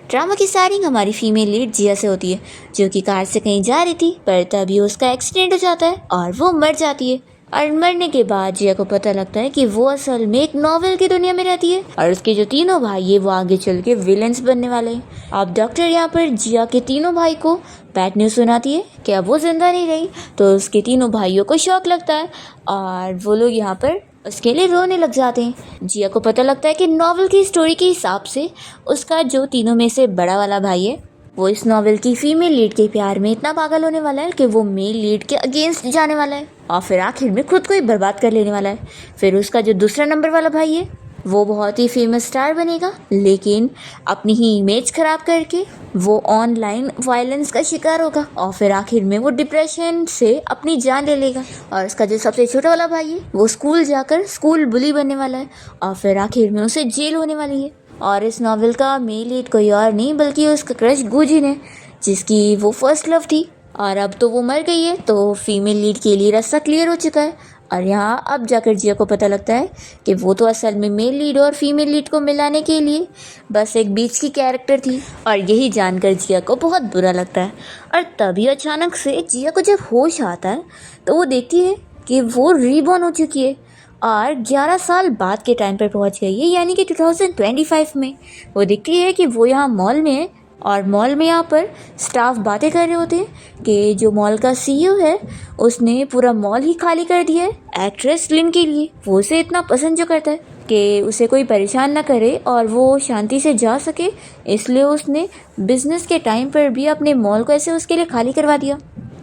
Drama की starting हमारी female lead जिया से होती है, जो कि कार से कहीं जा रही थी, पर तभी उसका एक्सीडेंट हो जाता है और वो मर जाती है। और मरने के बाद जिया को पता लगता है कि वो असल में एक नॉवेल की दुनिया में रहती है और उसके जो तीनों भाई है वो आगे चल के विलेंस बनने वाले हैं। अब डॉक्टर यहाँ पर जिया के तीनों भाई को बैड न्यूज़ सुनाती है कि अब वो जिंदा नहीं रही, तो उसके तीनों भाइयों को शौक लगता है और वो लोग यहाँ पर उसके लिए रोने लग जाते हैं। जिया को पता लगता है कि नॉवेल की स्टोरी के हिसाब से उसका जो तीनों में से बड़ा वाला भाई है वो इस नॉवेल की फीमेल लीड के प्यार में इतना पागल होने वाला है कि वो मेल लीड के अगेंस्ट जाने वाला है और फिर आखिर में खुद को ही बर्बाद कर लेने वाला है। फिर उसका जो दूसरा नंबर वाला भाई है वो बहुत ही फेमस स्टार बनेगा, लेकिन अपनी ही इमेज खराब करके वो ऑनलाइन वायलेंस का शिकार होगा और फिर आखिर में वो डिप्रेशन से अपनी जान ले लेगा। और उसका जो सबसे छोटा वाला भाई है वो स्कूल जाकर स्कूल बुली बनने वाला है और फिर आखिर में उसे जेल होने वाली है। और इस नॉवेल का मेन लीड कोई और नहीं बल्कि उसका क्रश गुजिन है, जिसकी वो फर्स्ट लव थी और अब तो वो मर गई है, तो फीमेल लीड के लिए रास्ता क्लियर हो चुका है। और यहाँ अब जाकर जिया को पता लगता है कि वो तो असल में मेल लीड और फीमेल लीड को मिलाने के लिए बस एक बीच की कैरेक्टर थी। और यही जानकर जिया को बहुत बुरा लगता है। और तभी अचानक से जिया को जब होश आता है तो वो देखती है कि वो रीबॉर्न हो चुकी है और 11 साल बाद के टाइम पर पहुंच गई है, यानी कि 2025 में। वो देखती है कि वो यहाँ मॉल में है और मॉल में यहाँ पर स्टाफ बातें कर रहे होते हैं कि जो मॉल का सीईओ है उसने पूरा मॉल ही खाली कर दिया है एक्ट्रेस लिन के लिए। वो उसे इतना पसंद जो करता है कि उसे कोई परेशान ना करे और वो शांति से जा सके, इसलिए उसने बिजनेस के टाइम पर भी अपने मॉल को ऐसे उसके लिए खाली करवा दिया।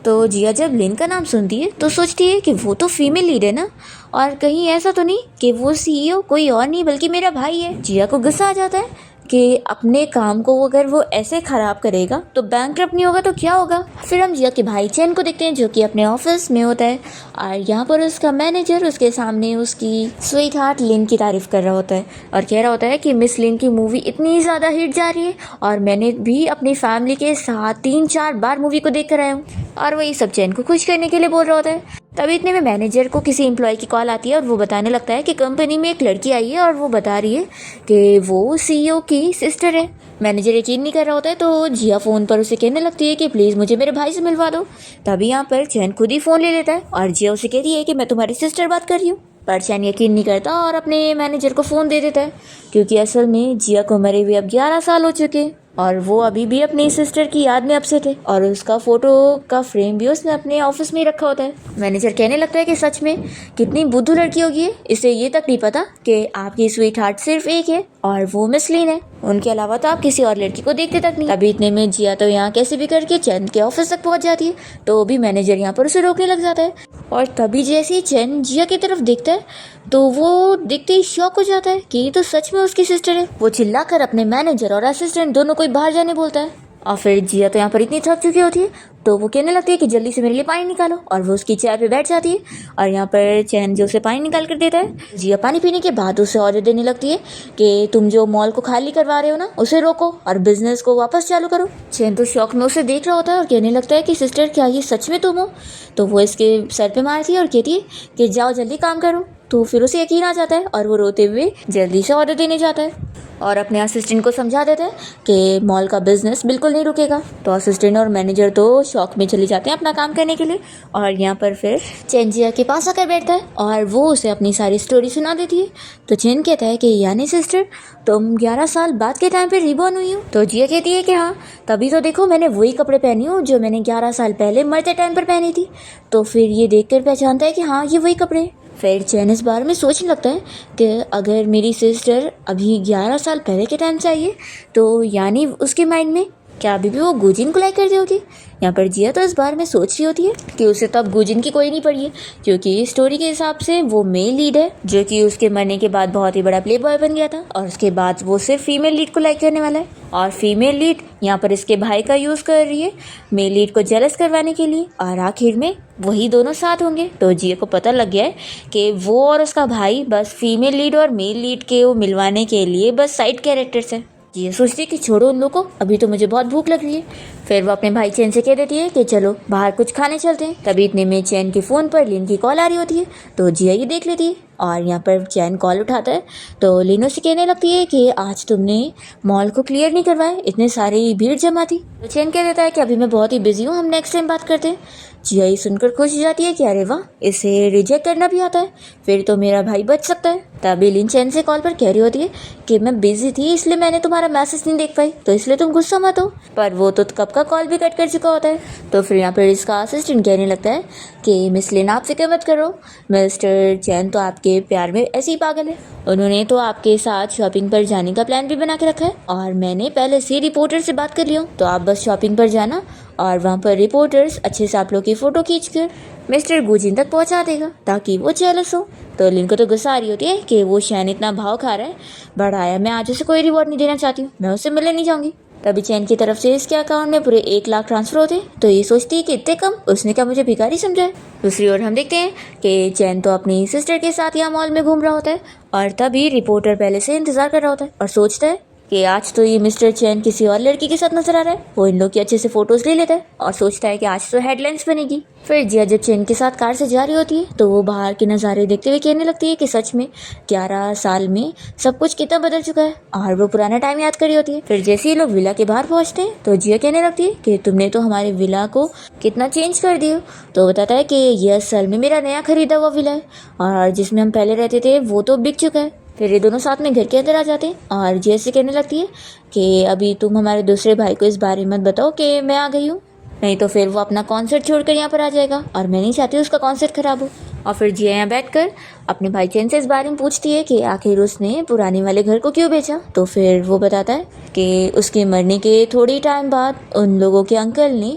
तो जिया जब लिन का नाम सुनती है तो सोचती है कि वो तो फीमेल लीड है ना, और कहीं ऐसा तो नहीं कि वो सीईओ कोई और नहीं बल्कि मेरा भाई है। जिया को गुस्सा आ जाता है कि अपने काम को अगर वो ऐसे ख़राब करेगा तो बैंकक्रप्ट नहीं होगा तो क्या होगा। फिर हम जिया के भाई चैन को देखते हैं जो कि अपने ऑफिस में होता है और यहाँ पर उसका मैनेजर उसके सामने उसकी स्वीट हार्ट लिन की तारीफ़ कर रहा होता है और कह रहा होता है कि मिस लिन की मूवी इतनी ज़्यादा हिट जा रही है और मैंने भी अपनी फैमिली के साथ 3-4 बार मूवी को देख कर आया हूँ। और वही सब चैन को खुश करने के लिए बोल रहा होता है। तभी इतने में मैनेजर को किसी एम्प्लॉय की कॉल आती है और वो बताने लगता है कि कंपनी में एक लड़की आई है और वो बता रही है कि वो सीईओ की सिस्टर है। मैनेजर यकीन नहीं कर रहा होता है तो जिया फ़ोन पर उसे कहने लगती है कि प्लीज़ मुझे मेरे भाई से मिलवा दो। तभी यहाँ पर चैन खुद ही फ़ोन ले लेता है और जिया उसे कहती है कि मैं तुम्हारी सिस्टर बात कर रही हूँ, पर चैन यकीन नहीं करता और अपने मैनेजर को फ़ोन दे देता है, क्योंकि असल में जिया को मरे हुए अब 11 साल हो चुके हैं और वो अभी भी अपनी सिस्टर की याद में अपसेट है और उसका फोटो का फ्रेम भी उसने अपने ऑफिस में ही रखा होता है। मैनेजर कहने लगता है कि सच में कितनी बुद्धू लड़की होगी है, इसे ये तक नहीं पता कि आपकी स्वीट हार्ट सिर्फ एक है और वो मिस लिन है, उनके अलावा तो आप किसी और लड़की को देखते तक नहीं। अभी इतने में जिया तो यहाँ कैसे भी करके चैन के ऑफिस तक पहुँच जाती है, तो भी मैनेजर यहाँ पर उसे रोकने लग जाता है। और तभी जैसे ही चैन जिया की तरफ देखता है तो वो देखते ही शॉक हो जाता है कि ये तो सच में उसकी सिस्टर है। वो चिल्लाकर अपने मैनेजर और असिस्टेंट दोनों को बाहर जाने बोलता है और फिर जिया तो यहाँ पर इतनी थक चुकी होती है तो वो कहने लगती है कि जल्दी से मेरे लिए पानी निकालो, और वो उसकी चेयर पे बैठ जाती है और यहाँ पर चैन जो उसे पानी निकाल कर देता है। जिया पानी पीने के बाद उसे ऑर्डर देने लगती है कि तुम जो मॉल को खाली करवा रहे हो ना उसे रोको और बिजनेस को वापस चालू करो। चैन तो शौक में उसे देख रहा होता है और कहने लगता है कि सिस्टर क्या ये सच में तुम हो? तो वो इसके सर पे मारती है और कहती है कि जाओ जल्दी काम करो। तो फिर उसे यकीन आ जाता है और वो रोते हुए जल्दी से ऑर्डर देने जाता है और अपने असिस्टेंट को समझा देता है कि मॉल का बिजनेस बिल्कुल नहीं रुकेगा। तो असिस्टेंट और मैनेजर तो शॉक में चले जाते हैं अपना काम करने के लिए और यहाँ पर फिर चैन जिया के पास आकर बैठता है और वो उसे अपनी सारी स्टोरी सुना देती है। तो चैन कहता है कि यानी सिस्टर तुम 11 साल बाद के टाइम पे रिबॉर्न हुई हो? तो जिया कहती है कि हाँ, तभी तो देखो मैंने वही कपड़े पहनी हूँ जो मैंने 11 साल पहले मरते टाइम पर पहनी थी। तो फिर ये देख कर पहचानता है कि हाँ ये वही कपड़े। फिर चैन इस बारे में सोचने लगता है कि अगर मेरी सिस्टर अभी 11 साल पहले के टाइम से आई है तो यानी उसके माइंड में क्या अभी भी वो गुजिन को लाइक करती होगी। यहाँ पर जिया तो इस बारे में सोच रही होती है कि उसे तो अब गुजिन की कोई नहीं पड़ी है, क्योंकि स्टोरी के हिसाब से वो मेल लीड है जो कि उसके मरने के बाद बहुत ही बड़ा प्ले बॉय बन गया था और उसके बाद वो सिर्फ फीमेल लीड को लाइक करने वाला है और फीमेल लीड यहाँ पर इसके भाई का यूज़ कर रही है मेल लीड को जेलस करवाने के लिए और आखिर में वही दोनों साथ होंगे। तो जिया को पता लग गया है कि वो और उसका भाई बस फीमेल लीड और मेल लीड के वो मिलवाने के लिए बस साइड कैरेक्टर्स हैं। ये सोचती है कि छोड़ो उन लोगों को, अभी तो मुझे बहुत भूख लग रही है। फिर वो अपने भाई चैन से कह देती है कि चलो बाहर कुछ खाने चलते हैं। तभी इतने में चैन के फ़ोन पर लिन की कॉल आ रही होती है तो जिया ये देख लेती है और यहाँ पर चैन कॉल उठाता है तो लिन उसे कहने लगती है कि आज तुमने मॉल को क्लियर नहीं करवाया, इतने सारी भीड़ जमा थी। तो चैन कह देता है कि अभी मैं बहुत ही बिजी हूँ, हम नेक्स्ट टाइम बात करते हैं। जिया ये सुनकर खुश हो जाती है कि अरे वाह, इसे रिजेक्ट करना भी आता है, फिर तो मेरा भाई बच सकता है। तभी लिन चैन से कॉल पर कह रही होती है कि मैं बिजी थी इसलिए मैंने तुम्हारा मैसेज नहीं देख पाई, तो इसलिए तुम गुस्सा मत हो। पर वो तो कब का कॉल भी कट कर चुका होता है। तो फिर यहाँ पर इसका असिस्टेंट कहने लगता है कि मिस लिन आप फिक्र मत करो, मिस्टर चैन तो आपके प्यार में ऐसे ही पागल है, उन्होंने तो आपके साथ शॉपिंग पर जाने का प्लान भी बना के रखा है और मैंने पहले से रिपोर्टर से बात कर लिया, तो आप बस शॉपिंग पर जाना और वहाँ पर रिपोर्टर्स अच्छे से आप लोग की फ़ोटो खींच कर मिस्टर गुजिन तक पहुँचा देगा ताकि वो जेलस हो। तो लिन को तो गुस्सा आ रही होती है कि वो शैन इतना भाव खा रहा है, बढ़ाया, मैं आज उसे कोई रिवॉर्ड नहीं देना चाहती हूँ, मैं उससे मिलने नहीं जाऊँगी। तभी चैन की तरफ से इसके अकाउंट में पूरे 1 लाख ट्रांसफर होते हैं, तो ये सोचती है कि इतने कम, उसने क्या मुझे भिखारी समझा है। दूसरी ओर हम देखते हैं कि चैन तो अपनी सिस्टर के साथ यहाँ मॉल में घूम रहा होता है और तभी रिपोर्टर पहले से इंतजार कर रहा होता है और सोचता है कि आज तो ये मिस्टर चैन किसी और लड़की के साथ नजर आ रहा है। वो इन लोग की अच्छे से फोटोज ले लेता है और सोचता है कि आज तो हेडलाइंस बनेगी। फिर जिया जब चैन के साथ कार से जा रही होती है तो वो बाहर के नज़ारे देखते हुए कहने लगती है कि सच में 11 साल में सब कुछ कितना बदल चुका है और वो पुराना टाइम याद कर रही होती है। फिर जैसे ही लोग विला के बाहर पहुंचते हैं तो जिया कहने लगती है कि तुमने तो हमारे विला को कितना चेंज कर दिया। तो बताता है कि यह असल में मेरा नया खरीदा हुआ विला है और जिसमें हम पहले रहते थे वो तो बिक चुका है। फिर ये दोनों साथ में घर के अंदर आ जाते हैं और जैसे कहने लगती है कि अभी तुम हमारे दूसरे भाई को इस बारे में मत बताओ कि मैं आ गई हूँ, नहीं तो फिर वो अपना कॉन्सर्ट छोड़कर यहाँ पर आ जाएगा और मैं नहीं चाहती उसका कॉन्सर्ट खराब हो। और फिर जिया यहाँ बैठकर अपने भाई चैन से इस बारे में पूछती है कि आखिर उसने पुराने वाले घर को क्यों बेचा। तो फिर वो बताता है कि उसके मरने के थोड़ी टाइम बाद उन लोगों के अंकल ने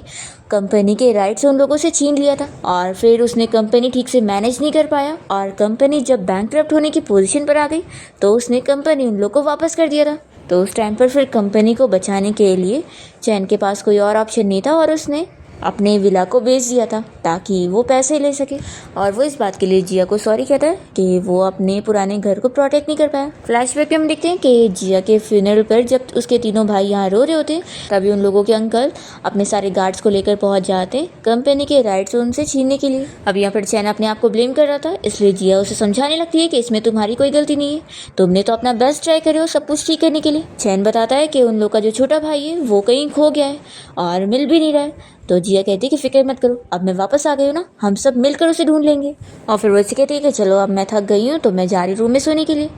कंपनी के राइट्स उन लोगों से छीन लिया था और फिर उसने कंपनी ठीक से मैनेज नहीं कर पाया और कंपनी जब बैंकक्रप्ट होने की पोजीशन पर आ गई तो उसने कंपनी उन लोगों को वापस कर दिया था। तो उस टाइम पर फिर कंपनी को बचाने के लिए चैन के पास कोई और ऑप्शन नहीं था और उसने अपने विला को बेच दिया था ताकि वो पैसे ले सके। और वो इस बात के लिए जिया को सॉरी कहता है कि वो अपने पुराने घर को प्रोटेक्ट नहीं कर पाया। फ्लैशबैक में हम देखते हैं कि जिया के फ्यूनरल पर जब उसके तीनों भाई यहाँ रो रहे होते हैं तभी उन लोगों के अंकल अपने सारे गार्ड्स को लेकर पहुंच जाते हैं कंपनी के राइट्स उनसे छीनने के लिए। अब यहाँ पर चैन अपने आप को ब्लेम कर रहा था, इसलिए जिया उसे समझाने लगती है कि इसमें तुम्हारी कोई गलती नहीं है, तुमने तो अपना बेस्ट ट्राई करे हो सब कुछ ठीक करने के लिए। चैन बताता है कि उन लोग का जो छोटा भाई है वो कहीं खो गया है और मिल भी नहीं रहा है। तो जिया कहती है कि फिक्र मत करो, अब मैं वापस आ गई हूँ ना, हम सब मिलकर उसे ढूंढ लेंगे। और फिर वो ऐसे कहती है कि चलो अब मैं थक गई हूँ तो मैं जा रही रूम में सोने के लिए।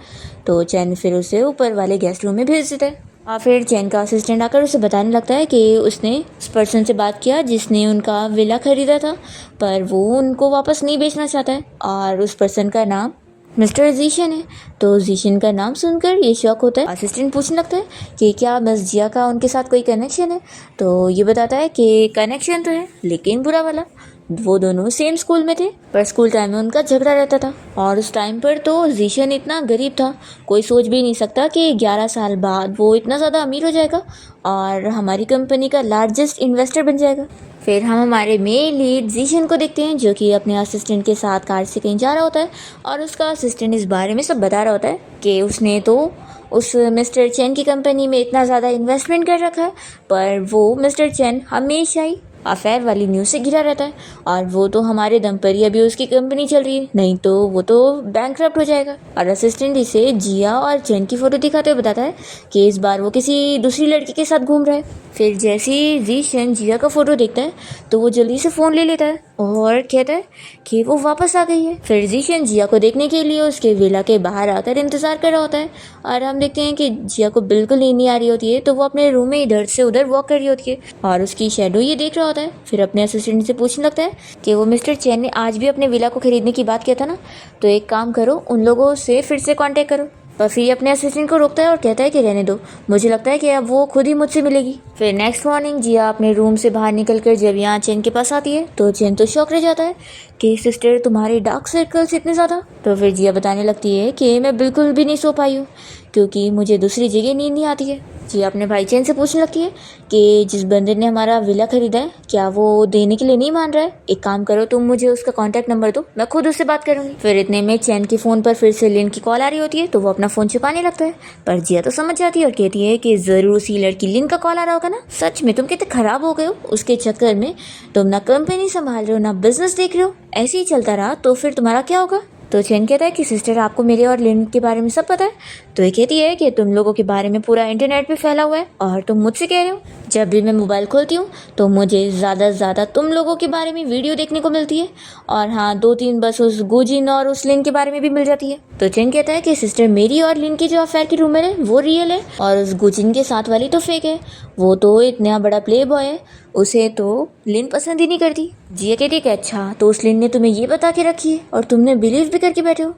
तो चैन फिर उसे ऊपर वाले गेस्ट रूम में भेज देता है और फिर चैन का असिस्टेंट आकर उसे बताने लगता है कि उसने उस पर्सन से बात किया जिसने उनका विला खरीदा था पर वो उनको वापस नहीं बेचना चाहता है और उस पर्सन का नाम मिस्टर जीशन है। तो जीशन का नाम सुनकर ये शॉक होता है। असिस्टेंट पूछने लगता है कि क्या मिस जिया का उनके साथ कोई कनेक्शन है। तो ये बताता है कि कनेक्शन तो है लेकिन बुरा वाला, वो दोनों सेम स्कूल में थे पर स्कूल टाइम में उनका झगड़ा रहता था और उस टाइम पर तो जीशन इतना गरीब था, कोई सोच भी नहीं सकता कि 11 साल बाद वो इतना ज़्यादा अमीर हो जाएगा और हमारी कंपनी का लार्जेस्ट इन्वेस्टर बन जाएगा। फिर हम हमारे मेन लीड जीशन को देखते हैं जो कि अपने असिस्टेंट के साथ कार से कहीं जा रहा होता है और उसका असिस्टेंट इस बारे में सब बता रहा होता है कि उसने तो उस मिस्टर चैन की कंपनी में इतना ज़्यादा इन्वेस्टमेंट कर रखा है पर वो मिस्टर चैन हमेशा ही अफेयर वाली न्यूज़ से घिरा रहता है और वो तो हमारे दम पर ही अभी उसकी कंपनी चल रही है, नहीं तो वो तो बैंकक्रप्ट हो जाएगा। और असिस्टेंट इसे जिया और चैन की फ़ोटो दिखाते हुए बताता है कि इस बार वो किसी दूसरी लड़की के साथ घूम रहा है। फिर जैसे ही जीशन जिया का फ़ोटो देखता है तो वो जल्दी से फ़ोन ले लेता है और कहता है कि वो वापस आ गई है। फिर जीशन जिया को देखने के लिए उसके विला के बाहर आकर इंतज़ार कर रहा होता है और हम देखते हैं कि जिया को बिल्कुल नींद नहीं आ रही होती है तो वो अपने रूम में इधर से उधर वॉक कर रही होती है और उसकी शेडो ये देख रहा होता है। फिर अपने असिस्टेंट से पूछने लगता है कि वो मिस्टर चैन ने आज भी अपने विला को खरीदने की बात किया था ना, तो एक काम करो उन लोगों से फिर से कांटेक्ट करो। और फिर अपने असिस्टेंट को रोकता है और कहता है कि रहने दो, मुझे लगता है कि अब वो खुद ही मुझसे मिलेगी। फिर नेक्स्ट मॉर्निंग जिया अपने रूम से बाहर निकलकर जब यहाँ चैन के पास आती है तो चैन तो शॉक रह जाता है कि सिस्टर तुम्हारे डार्क सर्कल्स इतने ज़्यादा। तो फिर जिया बताने लगती है कि मैं बिल्कुल भी नहीं सो पाई हूँ क्योंकि मुझे दूसरी जगह नींद नहीं आती है। जिया अपने भाई चैन से पूछने लगती है कि जिस बंदे ने हमारा विला खरीदा है क्या वो देने के लिए नहीं मान रहा है, एक काम करो तुम मुझे उसका कॉन्टैक्ट नंबर दो, मैं खुद उससे बात करूंगी। फिर इतने में चैन के फ़ोन पर फिर से लिन की कॉल आ रही होती है तो वो अपना फ़ोन छुपाने लगता है पर जिया तो समझ जाती है और कहती है कि ज़रूर उसी लड़की लिन का कॉल आ रहा होगा ना, सच में तुम कितने ख़राब हो गए हो, उसके चक्कर में तुम ना कंपनी संभाल रहे हो ना बिजनेस देख रहे हो, ऐसे ही चलता रहा तो फिर तुम्हारा क्या होगा। तो चैन कहता है कि सिस्टर आपको मेरे और लिन के बारे में सब पता है। तो ये कहती है कि तुम लोगों के बारे में पूरा इंटरनेट पे फैला हुआ है और तुम मुझसे कह रहे हो। जब भी मैं मोबाइल खोलती हूँ तो मुझे ज़्यादा से ज़्यादा तुम लोगों के बारे में वीडियो देखने को मिलती है, और हाँ 2-3 बस उस गुजिन और उस लिन के बारे में भी मिल जाती है। तो चैन कहता है कि सिस्टर मेरी और लिन की जो अफेयर की रूमर है वो रियल है, और उस गुजिन के साथ वाली तो फेक है। वो तो इतना बड़ा प्ले बॉय है, उसे तो लिन पसंद ही नहीं करती। जिया कहती है कि अच्छा तो उस लिन ने तुम्हें ये बता के रखी है और तुमने बिलीव भी करके बैठे हो।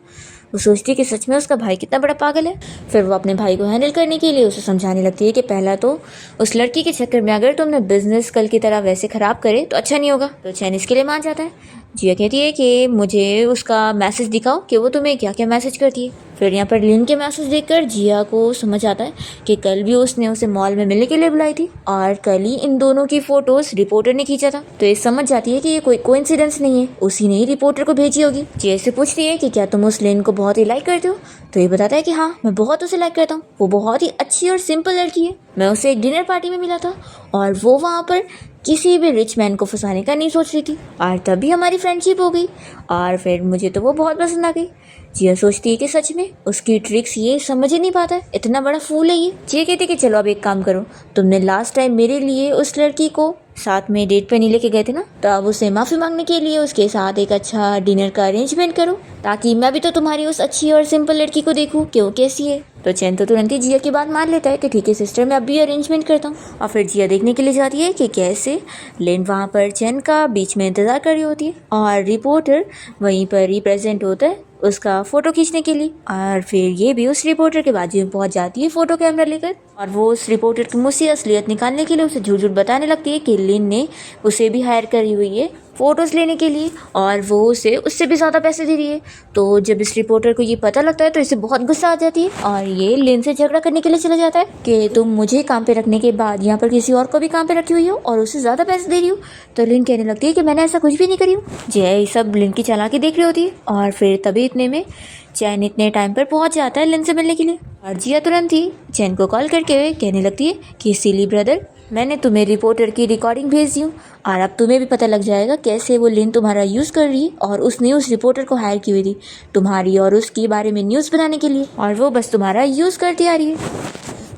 वो सोचती है कि सच में उसका भाई कितना बड़ा पागल है। फिर वो अपने भाई को हैंडल करने के लिए उसे समझाने लगती है कि पहला तो उस लड़की के चक्कर में अगर तुमने बिजनेस कल की तरह वैसे ख़राब करे तो अच्छा नहीं होगा। तो चैन इसके लिए मान जाता है। जिया कहती है कि मुझे उसका मैसेज दिखाओ कि वो तुम्हें क्या क्या मैसेज करती है। फिर यहाँ पर लिन के मैसेज देखकर जिया को समझ आता है कि कल भी उसने उसे मॉल में मिलने के लिए बुलाई थी और कल ही इन दोनों की फोटोज रिपोर्टर ने खींचा था। तो ये समझ जाती है कि ये कोई कोइंसिडेंस नहीं है, उसी ने ही रिपोर्टर को भेजी होगी। जिया से पूछती है कि क्या तुम उस लिन को बहुत ही लाइक करते हो। तो ये बताता है कि हाँ मैं बहुत उसे लाइक करता हूँ, वो बहुत ही अच्छी और सिंपल लड़की है। मैं उसे एक डिनर पार्टी में मिला था और वो वहाँ पर किसी भी रिच मैन को फंसाने का नहीं सोच रही थी, और तभी हमारी फ्रेंडशिप हो गई और फिर मुझे तो वो बहुत पसंद आ गई। जिया सोचती है कि सच में उसकी ट्रिक्स ये समझ ही नहीं पाता है, इतना बड़ा फूल है ये। जिया कहती है कि चलो अब एक काम करो, तुमने लास्ट टाइम मेरे लिए उस लड़की को साथ में डेट पे नहीं लेके गए थे ना, तो अब उसे माफ़ी मांगने के लिए उसके साथ एक अच्छा डिनर का अरेंजमेंट करो, ताकि मैं भी तो तुम्हारी उस अच्छी और सिंपल लड़की को देखूं कि वो कैसी है। तो चैन तो तुरंत ही जिया की बात मान लेता है कि ठीक है सिस्टर मैं अभी अरेंजमेंट करता हूँ। और फिर जिया देखने के लिए जाती है कि कैसे लिन वहाँ पर चैन का बीच में इंतज़ार कर रही होती है और रिपोर्टर वहीं पर रिप्रेजेंट होता है उसका फ़ोटो खींचने के लिए। और फिर ये भी उस रिपोर्टर के बाजू में पहुंच जाती है फ़ोटो कैमरा लेकर, और वो उस रिपोर्टर की मुझसे असलियत निकालने के लिए उसे झूठ झूठ बताने लगती है कि लिन ने उसे भी हायर करी हुई है फ़ोटोज़ लेने के लिए और वो उसे उससे भी ज़्यादा पैसे दे रही है। तो जब इस रिपोर्टर को ये पता लगता है तो इसे बहुत गुस्सा आ जाती है और ये लिन से झगड़ा करने के लिए चला जाता है कि तुम मुझे काम पे रखने के बाद यहाँ पर किसी और को भी काम पे रखी हुई हो और उसे ज़्यादा पैसे दे रही हो। तो लिन कहने लगती है कि मैंने ऐसा कुछ भी नहीं करी हूँ। जय सब लिन की चालाकी देख रही होती है और फिर तभी इतने में चैन इतने टाइम पर पहुंच जाता है लिन से मिलने के लिए, और जिया तुरंत ही चैन को कॉल करके कहने लगती है कि सिली ब्रदर मैंने तुम्हें रिपोर्टर की रिकॉर्डिंग भेज दी हूँ और अब तुम्हें भी पता लग जाएगा कैसे वो लिन तुम्हारा यूज़ कर रही है और उसने उस रिपोर्टर को हायर की हुई थी तुम्हारी और उसके बारे में न्यूज़ बनाने के लिए, और वो बस तुम्हारा यूज़ करती आ रही है।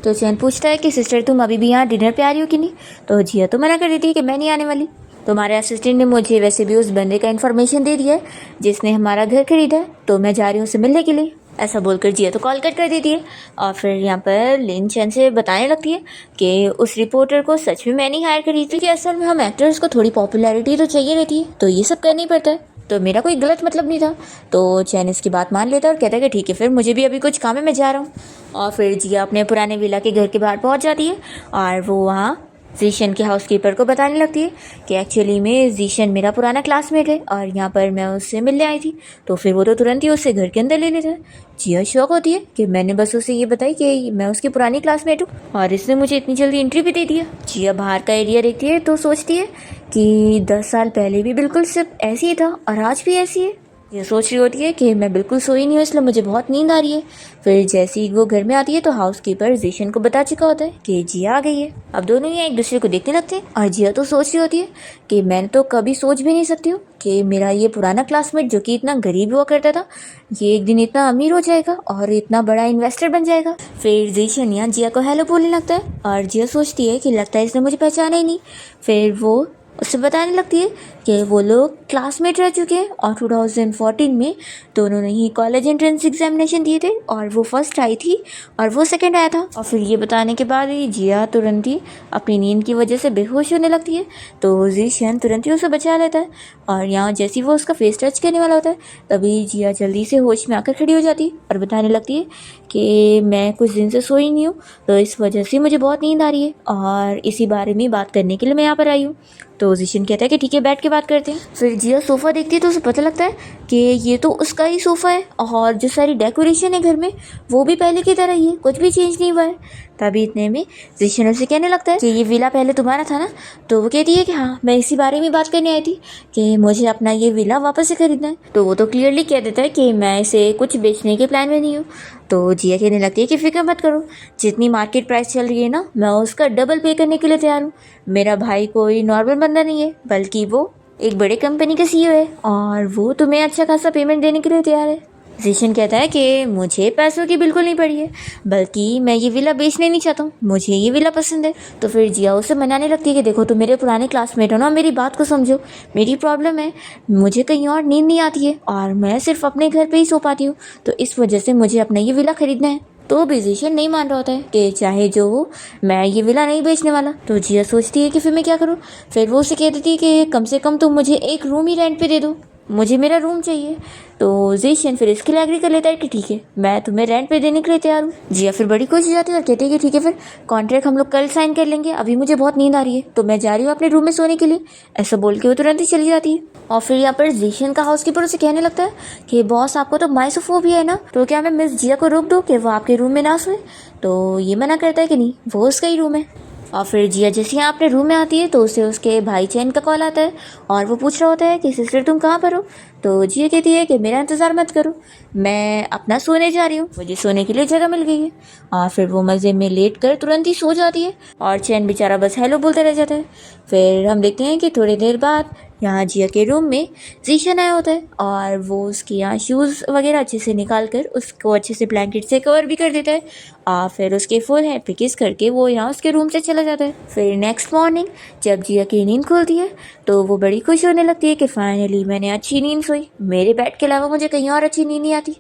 तो चैन पूछता है कि सिस्टर तुम अभी भी यहाँ डिनर पे आ रही हो कि नहीं। तो जिया तो मना कर देती है कि मैं नहीं आने वाली। तुम्हारे असिस्टेंट ने मुझे वैसे भी उस बंदे का इन्फॉर्मेशन दे दिया है जिसने हमारा घर खरीदा है, तो मैं जा रही हूँ उससे मिलने के लिए। ऐसा बोलकर जिया तो कॉल कट कर देती है और फिर यहाँ पर लिन चैन से बताने लगती है कि उस रिपोर्टर को सच में मैंने हायर करी थी कि असल में हम एक्टर्स को थोड़ी पॉपुलैरिटी तो चाहिए रहती है, तो ये सब करना ही पड़ता है, तो मेरा कोई गलत मतलब नहीं था। तो चैन इसकी बात मान लेता है और कहता है कि ठीक है फिर मुझे भी अभी कुछ काम है मैं जा रहा हूँ। और फिर जिया अपने पुराने विला के घर के बाहर पहुँच जाती है और वो वहाँ जीशन के हाउसकीपर को बताने लगती है कि एक्चुअली में जीशन मेरा पुराना क्लासमेट है और यहाँ पर मैं उससे मिलने आई थी। तो फिर वो तो तुरंत ही उससे घर के अंदर ले लेता है। जिया शौक होती है कि मैंने बस उसे ये बताई कि मैं उसकी पुरानी क्लासमेट हूँ और इसने मुझे इतनी जल्दी एंट्री भी दे दिया। जिया बाहर का एरिया देखती है तो सोचती है कि 10 साल पहले भी बिल्कुल सिर्फ ऐसे ही था और आज भी ऐसी है। ये सोच रही होती है कि मैं बिल्कुल सोई नहीं हूँ इसलिए मुझे बहुत नींद आ रही है। फिर जैसे ही वो घर में आती है तो हाउसकीपर जीशन को बता चुका होता है कि जिया आ गई है। अब दोनों ही एक दूसरे को देखने लगते हैं और जिया तो सोच रही होती है कि मैं तो कभी सोच भी नहीं सकती हूँ कि मेरा ये पुराना क्लासमेट जो कि इतना गरीब हुआ करता था ये एक दिन इतना अमीर हो जाएगा और इतना बड़ा इन्वेस्टर बन जाएगा। फिर जीशन यहाँ जिया को हेलो बोलने लगता है और जिया सोचती है कि लगता है इसने मुझे पहचाना ही नहीं। फिर वो उससे बताने लगती है कि वो लोग क्लासमेट रह चुके हैं और 2014 में दोनों ने ही कॉलेज एंट्रेंस एग्जामिनेशन दिए थे और वो फर्स्ट आई थी और वो सेकंड आया था। और फिर ये बताने के बाद ही जिया तुरंत ही अपनी नींद की वजह से बेहोश होने लगती है। तो जीशन तुरंत ही उसे बचा लेता है और यहाँ जैसे ही वो उसका फेस टच करने वाला होता है तभी जिया जल्दी से होश में आकर खड़ी हो जाती है और बताने लगती है कि मैं कुछ दिन से सोई नहीं हूँ तो इस वजह से मुझे बहुत नींद आ रही है और इसी बारे में बात करने के लिए मैं यहाँ पर आई हूँ। तो जीशन कहता है कि ठीक है बैठ के बात करते हैं। फिर जिया सोफ़ा देखती है तो उसे पता लगता है कि ये तो उसका ही सोफ़ा है और जो सारी डेकोरेशन है घर में वो भी पहले की तरह ही है, कुछ भी चेंज नहीं हुआ है। तभी इतने में जीशन उसे कहने लगता है कि ये विला पहले तुम्हारा था ना। तो वो कहती है कि हाँ मैं इसी बारे में बात करने आई थी कि मुझे अपना ये विला वापस से खरीदना है। तो वो तो क्लियरली कह देता है कि मैं इसे कुछ बेचने के प्लान में नहीं हूँ। तो जिया कहने लगती है कि फिक्र मत करो, जितनी मार्केट प्राइस चल रही है ना मैं उसका डबल पे करने के लिए तैयार हूँ। मेरा भाई कोई नॉर्मल बंदा नहीं है बल्कि वो एक बड़े कंपनी का सीईओ है और वो तुम्हें अच्छा खासा पेमेंट देने के लिए तैयार है। जीशन कहता है कि मुझे पैसों की बिल्कुल नहीं पड़ी है, बल्कि मैं ये विला बेचने नहीं चाहता हूँ, मुझे ये विला पसंद है। तो फिर जिया उसे मनाने लगती है कि देखो तुम मेरे पुराने क्लासमेट हो ना, मेरी बात को समझो, मेरी प्रॉब्लम है, मुझे कहीं और नींद नहीं आती है और मैं सिर्फ अपने घर पे ही सो पाती हूँ, तो इस वजह से मुझे अपना ये विला खरीदना है। तो भी जीशन नहीं मान रहा होता है कि चाहे जो हो मैं ये विला नहीं बेचने वाला। तो जिया सोचती है कि फिर मैं क्या करूँ। फिर वो उसे कह देती है कि कम से कम तुम मुझे एक रूम ही रेंट पे दे दो, मुझे मेरा रूम चाहिए। तो जीशन फिर इसके लिए एग्री कर लेता है कि ठीक है मैं तुम्हें रेंट पे देने के लिए तैयार हूँ। जिया फिर बड़ी खुश हो जाती है और कहती है कि ठीक है फिर कॉन्ट्रैक्ट हम लोग कल साइन कर लेंगे, अभी मुझे बहुत नींद आ रही है तो मैं जा रही हूँ अपने रूम में सोने के लिए। ऐसा बोल के वो तुरंत ही चली जाती है। और फिर यहाँ पर जीशन का हाउसकीपर उसे कहने लगता है कि बॉस आपको तो माइसोफोबिया है ना, तो क्या मैं मिस जिया को रोक दूँ कि वो आपके रूम में ना सोए। तो ये मना करता है कि नहीं वो उसका ही रूम है। और फिर जिया जैसे यहाँ अपने रूम में आती है तो उसे उसके भाई चैन का कॉल आता है और वो पूछ रहा होता है कि सिस्टर तुम कहाँ पर हो। तो जिया कहती है कि मेरा इंतज़ार मत करो, मैं अपना सोने जा रही हूँ, मुझे सोने के लिए जगह मिल गई है। और फिर वो मज़े में लेट कर तुरंत ही सो जाती है और चैन बेचारा बस हेलो बोलता रह जाता है। फिर हम देखते हैं कि थोड़ी देर बाद यहाँ जिया के रूम में जीशन आया होता है और वो उसके यहाँ शूज़ वगैरह अच्छे से निकाल कर उसको अच्छे से ब्लैंकेट से कवर भी कर देता है और फिर उसके फुल हेड पे किस करके वो यहाँ उसके रूम से चला जाता है। फिर नेक्स्ट मॉर्निंग जब जिया की नींद खुलती है तो वो बड़ी खुश होने लगती है कि फाइनली मैंने अच्छी नींद सोई, मेरे बेड के अलावा मुझे कहीं और अच्छी नींद नहीं आती।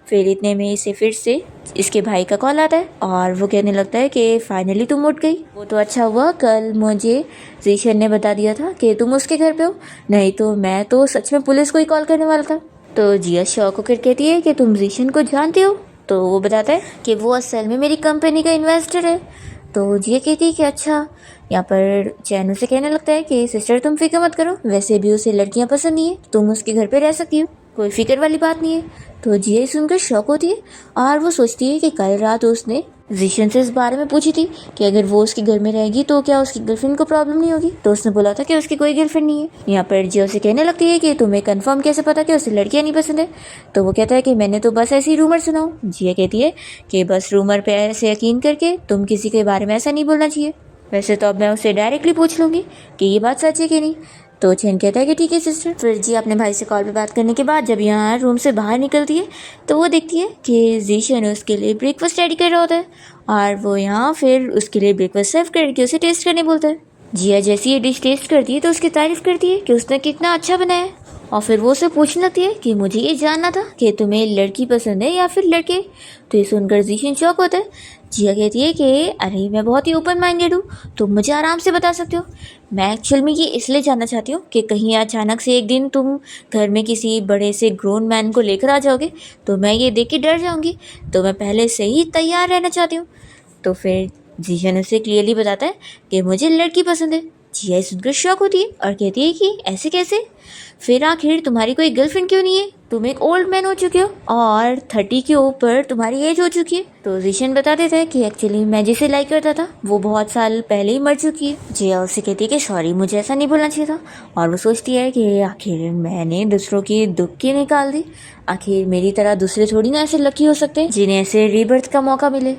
फिर इतने में इसे फिर से इसके भाई का कॉल आता है और वो कहने लगता है कि फाइनली तुम उठ गई, वो तो अच्छा हुआ कल मुझे जीशन ने बता दिया था कि तुम उसके घर पे हो, नहीं तो मैं तो सच में पुलिस को ही कॉल करने वाला था। तो जिया शौक होकर कहती है कि तुम जीशन को जानते हो। तो वो बताता है कि वो असल में मेरी कंपनी का इन्वेस्टर है। तो जिया कहती है कि अच्छा। यहाँ पर चैन उसे कहने लगता है कि सिस्टर तुम फिक्र मत करो, वैसे भी उसे लड़कियां पसंद नहीं है, तुम उसके घर पे रह सकती हो, कोई फिक्र वाली बात नहीं है। तो जिया सुनकर शौक होती है और वो सोचती है कि कल रात उसने जीशन से इस बारे में पूछी थी कि अगर वो उसके घर में रहेगी तो क्या उसकी गर्लफ्रेंड को प्रॉब्लम नहीं होगी। तो उसने बोला था कि उसकी कोई गर्लफ्रेंड नहीं है। यहाँ पर जिया उसे कहने लगती है कि तुम्हें कंफर्म कैसे पता कि उसे लड़कियां नहीं पसंद है। तो वो कहता है कि मैंने तो बस ऐसी रूमर सुना हूँ। जिया कहती है कि बस रूमर पे ऐसे यकीन करके तुम किसी के बारे में ऐसा नहीं बोलना चाहिए, वैसे तो अब मैं उससे डायरेक्टली पूछ लूँगी कि ये बात सच है कि नहीं। तो चैन कहता है कि ठीक है सिस्टर। फिर जी अपने भाई से कॉल पे बात करने के बाद जब यहाँ रूम से बाहर निकलती है तो वो देखती है कि जीशन उसके लिए ब्रेकफास्ट रेडी कर रहा होता है और वो यहाँ फिर उसके लिए ब्रेकफास्ट सर्व करके उसे टेस्ट करने बोलता है। जिया जैसी ये डिश टेस्ट करती है तो उसकी तारीफ करती है कि उसने कितना अच्छा बनाया है और फिर वो उसे पूछने लगती है कि मुझे ये जानना था कि तुम्हें लड़की पसंद है या फिर लड़के। तो ये सुनकर जीशन शौक होता है। जिया कहती है कि अरे मैं बहुत ही ओपन माइंडेड हूँ, तुम मुझे आराम से बता सकते हो। मैं एक्चुअल में ये इसलिए जानना चाहती हूँ कि कहीं अचानक से एक दिन तुम घर में किसी बड़े से ग्रोन मैन को लेकर आ जाओगे तो मैं ये देख के डर जाऊँगी, तो मैं पहले से ही तैयार रहना चाहती हूँ। तो फिर जीशन उसे क्लियरली बताता है कि मुझे लड़की पसंद है। जिया सुनकर शॉक होती है और कहती है कि ऐसे कैसे, फिर आखिर तुम्हारी कोई गर्लफ्रेंड क्यों नहीं है, तुम एक ओल्ड मैन हो चुके हो और 30 के ऊपर तुम्हारी एज हो चुकी है। तो जीशन बता देता है कि एक्चुअली मैं जिसे लाइक करता था वो बहुत साल पहले ही मर चुकी है। जिया उससे कहती है कि सॉरी मुझे ऐसा नहीं बोलना चाहिए था और वो सोचती है कि आखिर मैंने दूसरों की दुख की निकाल दी, आखिर मेरी तरह दूसरे थोड़ी ना ऐसे लकी हो सकते हैं जिन्हें ऐसे रीबर्थ का मौका मिले।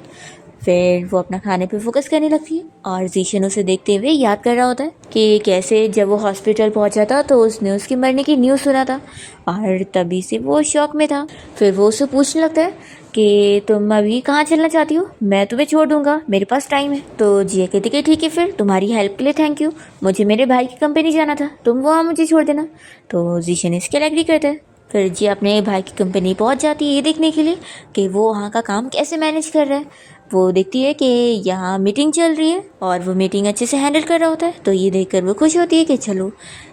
फिर वो अपना खाने पे फोकस करने लगती है और जीशन उसे देखते हुए याद कर रहा होता है कि कैसे जब वो हॉस्पिटल पहुंचा था तो उसने उसके मरने की न्यूज़ सुना था और तभी से वो शॉक में था। फिर वो उससे पूछने लगता है कि तुम अभी कहाँ चलना चाहती हो, मैं तुम्हें छोड़ दूंगा, मेरे पास टाइम है। तो जिया कहती कि ठीक है फिर तुम्हारी हेल्प के लिए थैंक यू, मुझे मेरे भाई की कंपनी जाना था, तुम वहाँ मुझे छोड़ देना। तो जीशन इसके लिए एग्री करता है। फिर जी अपने भाई की कंपनी पहुंच जाती है ये देखने के लिए कि वो वहाँ का काम कैसे मैनेज कर रहा है। वो देखती है कि यहाँ मीटिंग चल रही है और वो मीटिंग अच्छे से हैंडल कर रहा होता है। तो ये देखकर वो खुश होती है कि चलो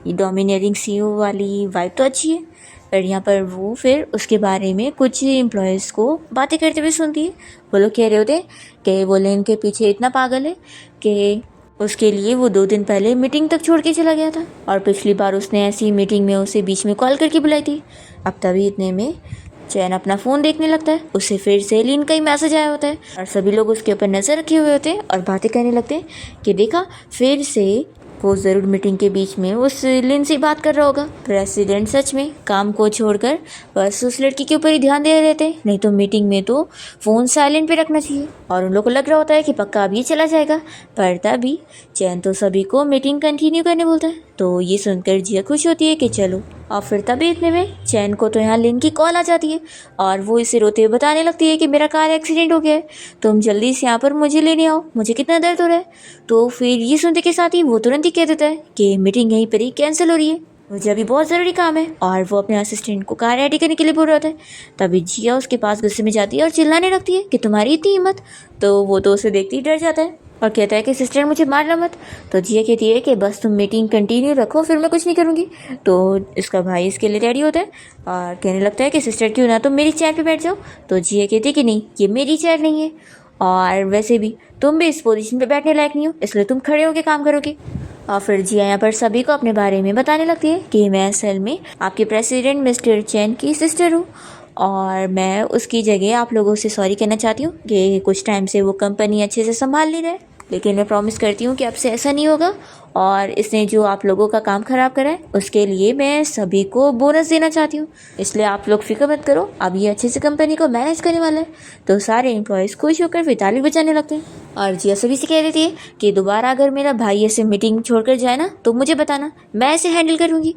ये डोमिनेटिंग सीईओ वाली वाइब तो अच्छी है। पर यहाँ पर वो फिर उसके बारे में कुछ एम्प्लॉयज़ को बातें करते हुए सुनती है। वो लोग कह रहे होते कि वो लेन के पीछे इतना पागल है कि उसके लिए वो 2 दिन पहले मीटिंग तक छोड़ के चला गया था और पिछली बार उसने ऐसी मीटिंग में उसे बीच में कॉल करके बुलाई थी। अब तभी इतने में चैन अपना फ़ोन देखने लगता है, उसे फिर से लिन का ही मैसेज आया होता है और सभी लोग उसके ऊपर नज़र रखे हुए होते हैं और बातें करने लगते हैं कि देखा फिर से वो ज़रूर मीटिंग के बीच में उस लिन से बात कर रहा होगा। प्रेसिडेंट सच में काम को छोड़कर बस उस लड़की के ऊपर ही ध्यान दे रहे थे, नहीं तो मीटिंग में तो फ़ोन साइलेंट पे रखना चाहिए। और उन लोगों को लग रहा होता है कि पक्का अब ये चला जाएगा। पर तभी चैन तो सभी को मीटिंग कंटिन्यू करने बोलता है। तो ये सुनकर जिया खुश होती है कि चलो। और फिर तभी इतने में चैन को तो यहाँ लिन की कॉल आ जाती है और वो इसे रोते हुए बताने लगती है कि मेरा कार एक्सीडेंट हो गया है, तुम जल्दी से यहाँ पर मुझे लेने आओ, मुझे कितना दर्द हो रहा है। तो फिर ये सुनते के साथ ही वो तुरंत ही कह देता है कि मीटिंग यहीं पर ही कैंसिल हो रही है, मुझे अभी बहुत ज़रूरी काम है। और वो अपने असिस्टेंट को कार रेडी करने के लिए बोल रहा था। तभी जिया उसके पास गुस्से में जाती है और चिल्लाने लगती है कि तुम्हारी इतनी हिम्मत। तो वो तो उसे देखते ही डर जाता है और कहता है कि सिस्टर मुझे मारना मत। तो जिया कहती है कि बस तुम मीटिंग कंटिन्यू रखो, फिर मैं कुछ नहीं करूँगी। तो इसका भाई इसके लिए रेडी होता है और कहने लगता है कि सिस्टर क्यों ना तुम मेरी चेयर पे बैठ जाओ। तो जिया कहती है कि नहीं, ये मेरी चेयर नहीं है और वैसे भी तुम भी इस पोजीशन पे बैठने लायक नहीं हो, इसलिए तुम खड़े होकर काम करोगे। और फिर जिया यहाँ पर सभी को अपने बारे में बताने लगती है कि मैं असल में आपके प्रेसिडेंट मिस्टर चैन की सिस्टर हूँ और मैं उसकी जगह आप लोगों से सॉरी कहना चाहती हूँ कि कुछ टाइम से वो कंपनी अच्छे से संभाल नहीं रहे, लेकिन मैं प्रॉमिस करती हूँ कि अब से ऐसा नहीं होगा। और इसने जो आप लोगों का काम ख़राब करा है उसके लिए मैं सभी को बोनस देना चाहती हूँ, इसलिए आप लोग फिक्र मत करो, अब ये अच्छे से कंपनी को मैनेज करने वाला है। तो सारे एम्प्लॉयज़ खुश होकर फिर ताली बजाने लगते हैं और जिया सभी से कह देती है कि दोबारा अगर मेरा भाई ऐसे मीटिंग छोड़कर जाए ना तो मुझे बताना, मैं ऐसे हैंडल करूँगी।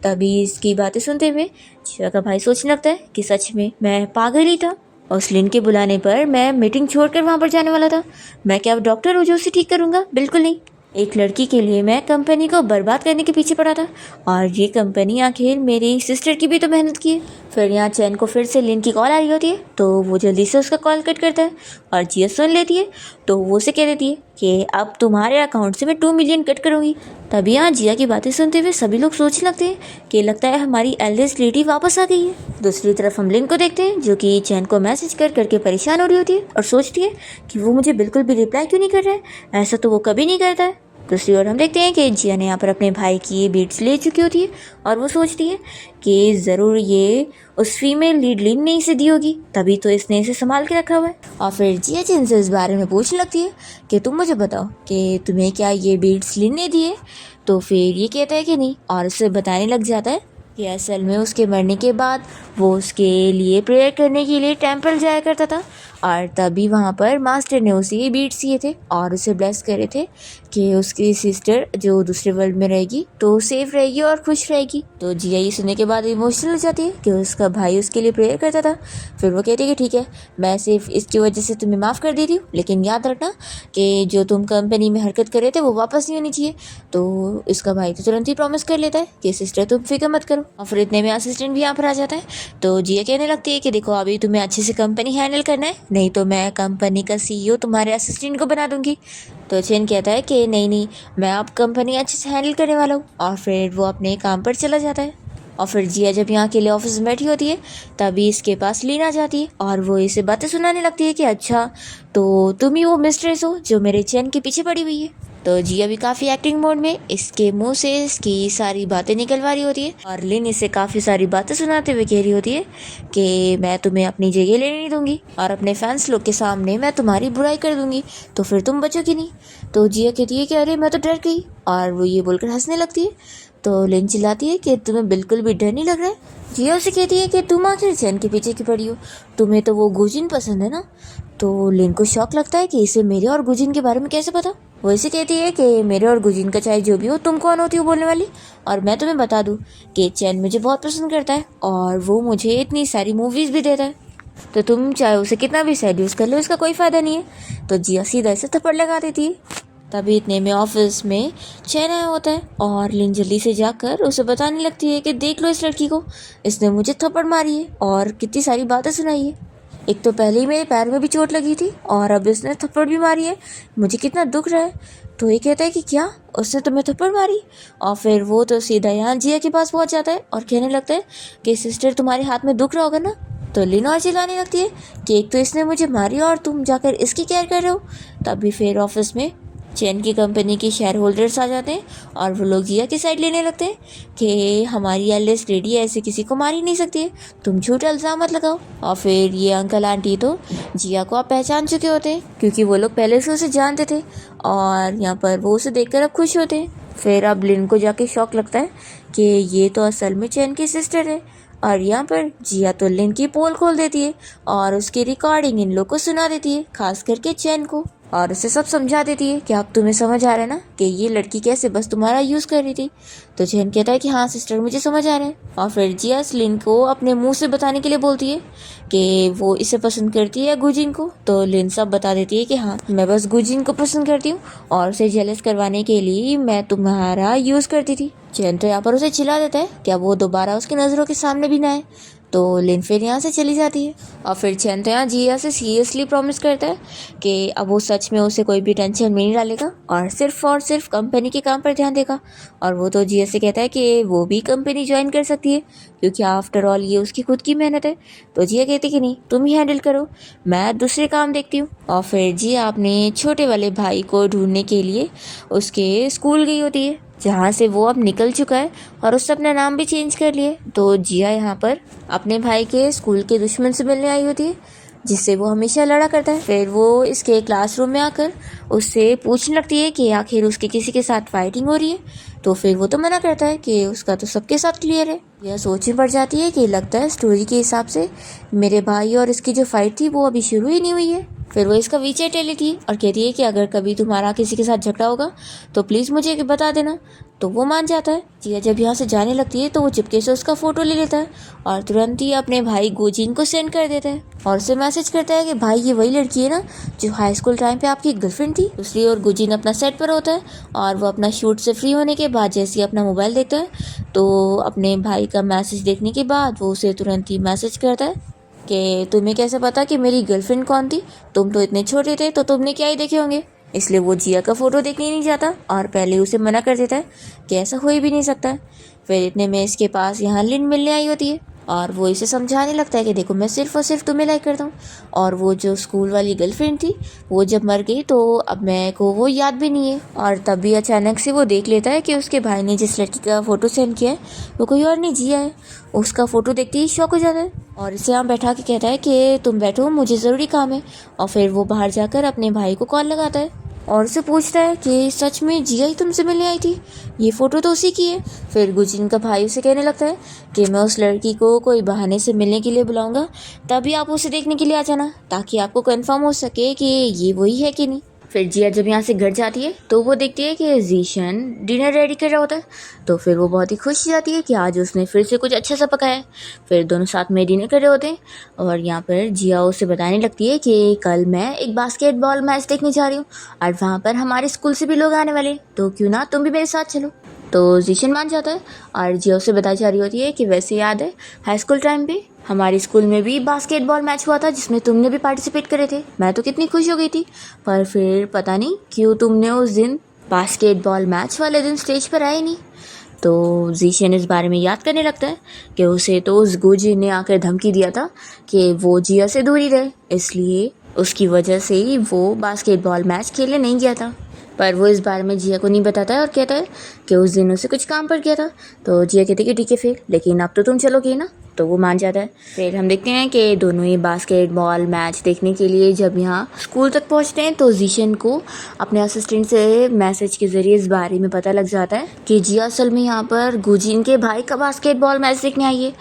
तभी इसकी बातें सुनते हुए जिया का भाई सोचने लगता है कि सच में मैं पागल ही था, उस लिन के बुलाने पर मैं मीटिंग छोड़कर वहाँ पर जाने वाला था। मैं क्या अब डॉक्टर हूँ जो उसे ठीक करूँगा, बिल्कुल नहीं। एक लड़की के लिए मैं कंपनी को बर्बाद करने के पीछे पड़ा था और ये कंपनी आखिर मेरी सिस्टर की भी तो मेहनत की है। फिर यहाँ चैन को फिर से लिन की कॉल आ रही होती है तो वो जल्दी से उसका कॉल कट करता है और जिया सुन लेती है। तो वो उसे कह देती है कि अब तुम्हारे अकाउंट से मैं 2 मिलियन कट करूँगी। तभी यहाँ जिया की बातें सुनते हुए सभी लोग सोचने लगते हैं कि लगता है हमारी एल्डेस्ट लेडी वापस आ गई है। दूसरी तरफ हम लिन को देखते हैं जो कि चैन को मैसेज कर करके परेशान हो रही होती है और सोचती है कि वो मुझे बिल्कुल भी रिप्लाई क्यों नहीं कर रहा है, ऐसा तो वो कभी नहीं करता है। दूसरी ओर हम देखते हैं कि जिया ने यहाँ पर अपने भाई की बीट्स ले चुकी होती है और वो सोचती है कि ज़रूर ये उस फीमेल लीड लिन ने इसे दी होगी, तभी तो इसने इसे संभाल के रखा हुआ है। और फिर जिया जिन से इस बारे में पूछने लगती है कि तुम मुझे बताओ कि तुम्हें क्या ये बीट्स लिन ने दिए। तो फिर ये कहता है कि नहीं और उसे बताने लग जाता है कि असल में उसके मरने के बाद वो उसके लिए प्रेयर करने के लिए टेंपल जाया करता था और तभी वहाँ पर मास्टर ने उसे ये बीट्स दिए थे और उसे ब्लेस करे थे कि उसकी सिस्टर जो दूसरे वर्ल्ड में रहेगी तो सेफ रहेगी और खुश रहेगी। तो जिया ये सुनने के बाद इमोशनल हो जाती है कि उसका भाई उसके लिए प्रेयर करता था। फिर वो कहती है कि ठीक है, मैं सिर्फ इसकी वजह से तुम्हें माफ़ कर देती हूँ, लेकिन याद रखना कि जो तुम कंपनी में हरकत कर रहे थे वो वापस नहीं होनी चाहिए। तो इसका भाई तो तुरंत ही प्रॉमिस कर लेता है कि सिस्टर तुम फिक्र मत करो। और फिर इतने में असिस्टेंट भी यहाँ पर आ जाता है। तो जिया कहने लगती है कि देखो अभी तुम्हें अच्छे से कंपनी हैंडल करना है, नहीं तो मैं कंपनी का CEO तुम्हारे असिस्टेंट को बना दूंगी। तो चैन कहता है कि नहीं, मैं अब कंपनी अच्छे से हैंडल करने वाला हूँ और फिर वो अपने काम पर चला जाता है। और फिर जिया जब यहाँ के लिए ऑफिस में बैठी होती है तभी इसके पास लीन आ जाती है और वो इसे बातें सुनाने लगती है कि अच्छा तो तुम ही वो मिस्ट्रेस हो जो मेरे चैन के पीछे पड़ी हुई है। तो जिया भी काफ़ी एक्टिंग मोड में इसके मुंह से इसकी सारी बातें निकलवा रही होती है और लिन इसे काफ़ी सारी बातें सुनाते हुए कह रही होती है कि मैं तुम्हें अपनी जगह लेने नहीं दूंगी और अपने फैंस लोग के सामने मैं तुम्हारी बुराई कर दूंगी, तो फिर तुम बचोगी नहीं। तो जिया कहती है कि अरे मैं तो डर गई और वो ये बोलकर हंसने लगती है। तो लिन चिल्लाती है कि तुम्हें बिल्कुल भी डर नहीं लग रहा है। जिया उसे कहती है कि तुम आखिर चैन के पीछे क्यों पड़ी हो, तुम्हें तो वो गुजिन पसंद है ना। तो लिन को शौक लगता है कि इसे मेरे और गुजिन के बारे में कैसे पता। वो इसे कहती है कि मेरे और गुजिन का चाहे जो भी हो, तुम कौन होती हो बोलने वाली, और मैं तुम्हें बता दूं कि चैन मुझे बहुत पसंद करता है और वो मुझे इतनी सारी मूवीज़ भी देता है, तो तुम चाहे उसे कितना भी सेड्यूस कर लो इसका कोई फ़ायदा नहीं है। तो जिया सीधा इसे थप्पड़ लगा देती है। तभी इतने में ऑफिस में चैन आया होता है और लिन जल्दी से जाकर उसे बताने लगती है कि देख लो इस लड़की को, इसने मुझे थप्पड़ मारी है और कितनी सारी बातें सुनाई है। एक तो पहले ही मेरे पैर में भी चोट लगी थी और अब इसने थप्पड़ भी मारी है, मुझे कितना दुख रहा है। तो ये कहता है कि क्या उसने तुम्हें थप्पड़ मारी। और फिर वो तो सीधा यहाँ जिया के पास पहुँच जाता है और कहने लगता है कि सिस्टर तुम्हारे हाथ में दुख रहा होगा ना। तो लिन और चिल्लाने लगती है कि एक तो इसने मुझे मारी और तुम जाकर इसकी केयर कर रहे हो। तभी फिर ऑफिस में चैन की कंपनी के शेयर होल्डर्स आ जाते हैं और वो लोग जिया की साइड लेने लगते हैं कि हमारी एल्डेस्ट लेडी ऐसे किसी को मार ही नहीं सकती है, तुम झूठा इल्ज़ाम मत लगाओ। और फिर ये अंकल आंटी तो जिया को आप पहचान चुके होते हैं क्योंकि वो लोग पहले से उसे जानते थे और यहाँ पर वो उसे देखकर अब खुश होते हैं। फिर अब लिन को जाके शौक लगता है कि ये तो असल में चैन की सिस्टर है और यहाँ पर जिया तो लिन की पोल खोल देती है और उसकी रिकॉर्डिंग इन लोग को सुना देती है, खास करके चैन को, और उसे सब समझा देती है कि अब तुम्हें समझ आ रहा है ना कि ये लड़की कैसे बस तुम्हारा यूज़ कर रही थी। तो चैन कहता है कि हाँ सिस्टर, मुझे समझ आ रहा है। और फिर जिया लिन को अपने मुंह से बताने के लिए बोलती है कि वो इसे पसंद करती है या गुजिन को। तो लिन सब बता देती है कि हाँ, मैं बस गुजिन को पसंद करती हूँ और उसे जेलस करवाने के लिए मैं तुम्हारा यूज़ करती थी। चैन तो यहाँ पर उसे चिल्ला देता है क्या वो दोबारा उसकी नज़रों के सामने भी ना आए। तो लिन फिर यहाँ से चली जाती है और फिर चैन तो यहाँ जिया से सीरियसली प्रॉमिस करता है कि अब वो सच में उसे कोई भी टेंशन में नहीं डालेगा और सिर्फ कंपनी के काम पर ध्यान देगा। और वो तो जिया से कहता है कि वो भी कंपनी ज्वाइन कर सकती है क्योंकि आफ्टर ऑल ये उसकी खुद की मेहनत है। तो जिया कहती है कि नहीं, तुम ही हैंडल करो, मैं दूसरे काम देखती हूँ। और फिर जिया अपने छोटे वाले भाई को ढूंढने के लिए उसके स्कूल गई होती है जहाँ से वो अब निकल चुका है और उसने अपना नाम भी चेंज कर लिया। तो जिया यहाँ पर अपने भाई के स्कूल के दुश्मन से मिलने आई होती है जिससे वो हमेशा लड़ा करता है। फिर वो इसके क्लासरूम में आकर उससे पूछने लगती है कि आखिर उसके किसी के साथ फाइटिंग हो रही है। तो फिर वो तो मना करता है कि उसका तो सबके साथ क्लियर है। यह सोच में पड़ जाती है कि लगता है स्टोरी के हिसाब से मेरे भाई और इसकी जो फाइट थी वो अभी शुरू ही नहीं हुई है। फिर वो इसका वीचैट ले लेती है और कहती है कि अगर कभी तुम्हारा किसी के साथ झगड़ा होगा तो प्लीज़ मुझे बता देना। तो वो मान जाता है। जिया जब यहाँ से जाने लगती है तो वो चुपके से उसका फ़ोटो ले लेता है और तुरंत ही अपने भाई गोजिन को सेंड कर देता है और उसे मैसेज करता है कि भाई ये वही लड़की है ना जो हाई स्कूल टाइम पे आपकी गर्लफ्रेंड थी। दूसरी ओर गोजिन अपना सेट पर होता है और वो अपना शूट से फ्री होने के बाद जैसे ही अपना मोबाइल देखता है तो अपने भाई का मैसेज देखने के बाद वो उसे तुरंत ही मैसेज करता है कि तुम्हें कैसे पता कि मेरी गर्लफ्रेंड कौन थी, तुम तो इतने छोटे थे तो तुमने क्या ही देखे होंगे। इसलिए वो जिया का फ़ोटो देखने ही नहीं जाता और पहले उसे मना कर देता है कि ऐसा हो ही भी नहीं सकता। फिर इतने में इसके पास यहाँ लिन मिलने आई होती है और वो इसे समझाने लगता है कि देखो मैं सिर्फ और सिर्फ तुम्हें लाइक करता हूँ और वो जो स्कूल वाली गर्लफ्रेंड थी वो जब मर गई तो अब मेरे को वो याद भी नहीं है। और तभी अचानक से वो देख लेता है कि उसके भाई ने जिस लड़की का फ़ोटो सेंड किया है वो कोई और नहीं, जिया है। उसका फ़ोटो देखते ही शॉक हो जाता है और इसे यहाँ बैठा के कहता है कि तुम बैठो, मुझे ज़रूरी काम है। और फिर वो बाहर जाकर अपने भाई को कॉल लगाता है और उसे पूछता है कि सच में जिया ही तुमसे मिलने आई थी, ये फ़ोटो तो उसी की है। फिर गुजिन का भाई उसे कहने लगता है कि मैं उस लड़की को कोई बहाने से मिलने के लिए बुलाऊंगा, तभी आप उसे देखने के लिए आ जाना ताकि आपको कंफर्म हो सके कि ये वही है कि नहीं। फिर जिया जब यहाँ से घर जाती है तो वो देखती है कि जीशन डिनर रेडी कर रहा होता है। तो फिर वो बहुत ही खुश हो जाती है कि आज उसने फिर से कुछ अच्छा सा पकाया है। फिर दोनों साथ में डिनर कर रहे होते हैं और यहाँ पर जिया उसे बताने लगती है कि कल मैं एक बास्केटबॉल मैच देखने जा रही हूँ और वहाँ पर हमारे स्कूल से भी लोग आने वाले, तो क्यों ना तुम भी मेरे साथ चलो। तो जीशन मान जाता है और जिया उसे बताई जा रही होती है कि वैसे याद है हाई स्कूल टाइम पे हमारे स्कूल में भी बास्केटबॉल मैच हुआ था जिसमें तुमने भी पार्टिसिपेट करे थे, मैं तो कितनी खुश हो गई थी, पर फिर पता नहीं क्यों तुमने उस दिन बास्केटबॉल मैच वाले दिन स्टेज पर आए नहीं। तो जीशन इस बारे में याद करने लगता है कि उसे तो उस गुजी ने आकर धमकी दिया था कि वो जिया से दूरी रहे, इसलिए उसकी वजह से ही वो बास्केटबॉल मैच खेलने नहीं गया था। पर वो इस बारे में जिया को नहीं बताता है और कहता है कि उस दिन उसे कुछ काम पर गया था। तो जिया कहती है कि ठीक है फिर, लेकिन अब तो तुम चलोगे ना। तो वो मान जाता है। फिर हम देखते हैं कि दोनों ही बास्केटबॉल मैच देखने के लिए जब यहाँ स्कूल तक पहुँचते हैं तो जीशन को अपने असिस्टेंट से मैसेज के ज़रिए इस बारे में पता लग जाता है कि जिया असल में यहाँ पर गुजिन के भाई का बास्केटबॉल मैच देखने आई है।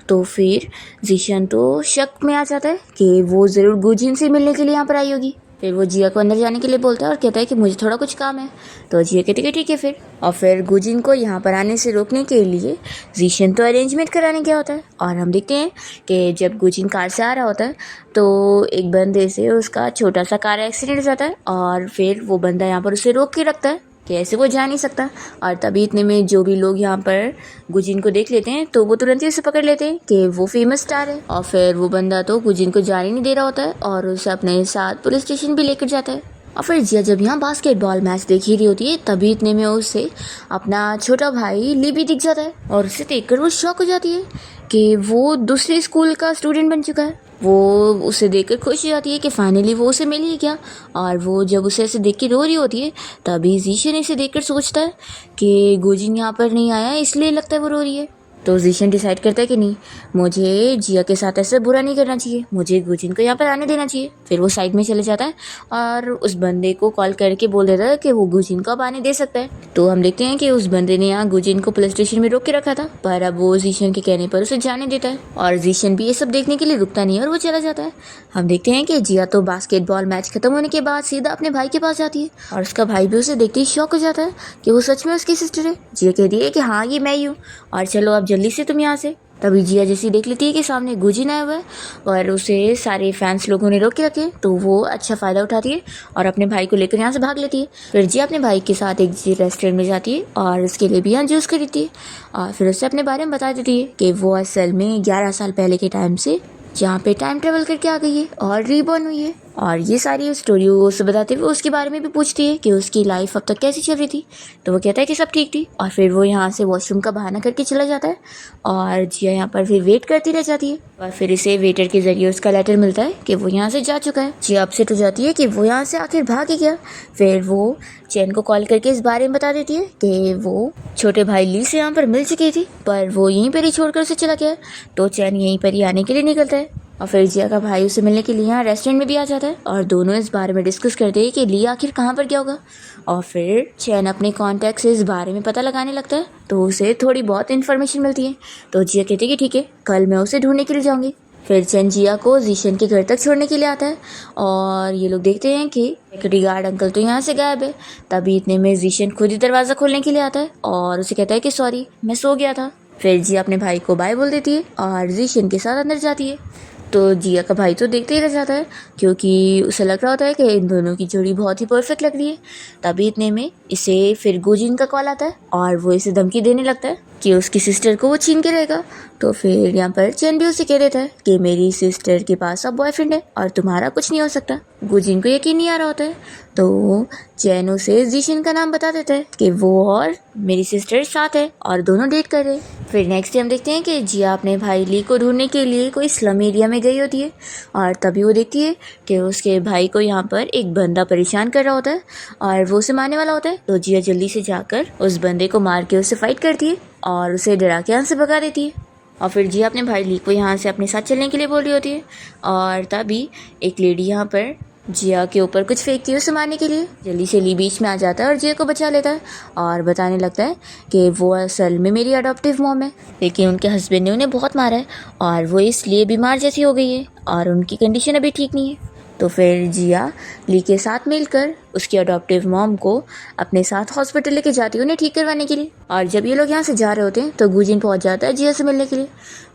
तो फिर जीशन तो शक में आ जाता है कि वो ज़रूर गुजिन से मिलने के लिए यहाँ पर आई होगी। फिर वो जिया को अंदर जाने के लिए बोलता है और कहता है कि मुझे थोड़ा कुछ काम है। तो जिया कहती है ठीक है फिर। और फिर गुजिन को यहाँ पर आने से रोकने के लिए जीशन तो अरेंजमेंट कराने गया होता है और हम देखते हैं कि जब गुजिन कार से आ रहा होता है तो एक बंदे से उसका छोटा सा कार एक्सीडेंट हो जाता है और फिर वो बंदा यहाँ पर उसे रोक के रखता है कि ऐसे वो जा नहीं सकता। और तभी इतने में जो भी लोग यहाँ पर गुजिन को देख लेते हैं तो वो तुरंत ही उसे पकड़ लेते हैं कि वो फेमस स्टार है। और फिर वो बंदा तो गुजिन को जाने नहीं दे रहा होता है और उसे अपने साथ पुलिस स्टेशन भी लेकर जाता है। और फिर जिया जब यहाँ बास्केटबॉल मैच देख ही रही होती है तभी इतने में उसे अपना छोटा भाई लिबी दिख जाता है और उसे देखकर वो शॉक हो जाती है कि वो दूसरे स्कूल का स्टूडेंट बन चुका है। वो उसे देखकर खुश हो जाती है कि फाइनली वो उसे मिल ही गया। और वो जब उसे ऐसे देख के रो रही होती है तभी जीशन इसे देखकर सोचता है कि गुजिन यहाँ पर नहीं आया इसलिए लगता है वो रो रही है। तो जीशन डिसाइड करता है कि नहीं, मुझे जिया के साथ ऐसे बुरा नहीं करना चाहिए, मुझे गुजिन को यहाँ पर आने देना चाहिए। फिर वो साइड में चले जाता है और उस बंदे को कॉल करके बोल देता है कि वो गुजिन को अब आने दे सकता है। तो हम देखते हैं कि उस बंदे ने यहाँ गुजिन को पुलिस स्टेशन में रोक के रखा था, पर अब वो जीशन के कहने पर उसे जाने देता है और जीशन भी ये सब देखने के लिए रुकता नहीं है और वो चला जाता है। हम देखते हैं कि जिया तो बास्केटबॉल मैच खत्म होने के बाद सीधा अपने भाई के पास जाती है और उसका भाई भी उसे देखते ही शॉक हो जाता है कि वो सच में उसकी सिस्टर है। जिया कहती है कि हाँ ये मैं ही हूँ और चलो अब जल्दी से तुम यहाँ से। तभी जिया जैसी देख लेती है कि सामने गुजिन आया हुआ है और उसे सारे फैंस लोगों ने रोक के रखे, तो वो अच्छा फ़ायदा उठाती है और अपने भाई को लेकर यहाँ से भाग लेती है। फिर जिया अपने भाई के साथ एक रेस्टोरेंट में जाती है और उसके लिए भी यहाँ जूस खरीदती है और फिर उससे अपने बारे में बता देती है कि वो असल में 11 साल पहले के टाइम से यहाँ पे टाइम ट्रेवल करके आ गई है और रीबॉर्न हुई है। और ये सारी स्टोरी उसे बताते हुए उसके बारे में भी पूछती है कि उसकी लाइफ अब तक कैसी चल रही थी, तो वो कहता है कि सब ठीक थी और फिर वो यहाँ से वॉशरूम का बहाना करके चला जाता है और जिया यहाँ पर फिर वेट करती रह जाती है और फिर इसे वेटर के जरिए उसका लेटर मिलता है कि वो यहाँ से जा चुका है। जिया अपसेट हो जाती है कि वो यहाँ से आखिर भाग ही गया। फिर वो चैन को कॉल करके इस बारे में बता देती है कि वो छोटे भाई ली से यहाँ पर मिल चुकी थी पर वो यहीं पर ही छोड़कर उसे चला गया, तो चैन यहीं पर ही आने के लिए निकलता है और फिर जिया का भाई उसे मिलने के लिए यहाँ रेस्टोरेंट में भी आ जाता है और दोनों इस बारे में डिस्कस करते हैं कि ली आखिर कहाँ पर गया होगा। और फिर चैन अपने कॉन्टैक्ट से इस बारे में पता लगाने लगता है, तो उसे थोड़ी बहुत इन्फॉर्मेशन मिलती है। तो जिया कहती है कि ठीक है, कल मैं उसे ढूंढने के लिए जाऊँगी। फिर चैन जिया को जीशन के घर तक छोड़ने के लिए आता है और ये लोग देखते हैं कि सिक्योरिटी गार्ड अंकल तो यहाँ से गायब है। तभी इतने में जीशन खुद ही दरवाज़ा खोलने के लिए आता है और उसे कहता है कि सॉरी मैं सो गया था। फिर जिया अपने भाई को बाय बोल देती है और जीशन के साथ अंदर जाती है। तो जिया का भाई तो देखते ही रह जाता है क्योंकि उसे लग रहा होता है कि इन दोनों की जोड़ी बहुत ही परफेक्ट लग रही है। तभी इतने में इसे फिर गुजिन का कॉल आता है और वो इसे धमकी देने लगता है कि उसकी सिस्टर को वो छीन के रहेगा। तो फिर यहाँ पर चैन भी उसे कह देता है कि मेरी सिस्टर के पास अब बॉयफ्रेंड है और तुम्हारा कुछ नहीं हो सकता। गुजिन को यकीन नहीं आ रहा होता है, तो चैन उसे जीशन का नाम बता देता है कि वो और मेरी सिस्टर साथ है और दोनों डेट कर रहे हैं। फिर नेक्स्ट डे हम देखते हैं कि जिया अपने भाई ली को ढूंढने के लिए कोई स्लम एरिया में गई होती है और तभी वो देखती है कि उसके भाई को यहाँ पर एक बंदा परेशान कर रहा होता है और वो उसे मारने वाला होता है। तो जिया जल्दी से जाकर उस बंदे को मार के उससे फाइट करती है और उसे डरा के यहाँ से भगा देती है। और फिर जिया अपने भाई ली को यहाँ से अपने साथ चलने के लिए बोल रही होती है और तभी एक लेडी यहाँ पर जिया के ऊपर कुछ फेंकती है उसे मारने के लिए। जल्दी से ली बीच में आ जाता है और जिया को बचा लेता है और बताने लगता है कि वो असल में मेरी अडॉप्टिव मॉम है, लेकिन उनके हस्बैंड ने उन्हें बहुत मारा है और वो इसलिए बीमार जैसी हो गई है और उनकी कंडीशन अभी ठीक नहीं है। तो फिर जिया ली के साथ मिलकर उसकी अडॉप्टिव मॉम को अपने साथ हॉस्पिटल लेके जाती है उन्हें ठीक करवाने के लिए। और जब ये लोग यहाँ से जा रहे होते हैं तो गुजिन पहुँच जाता है जिया से मिलने के लिए।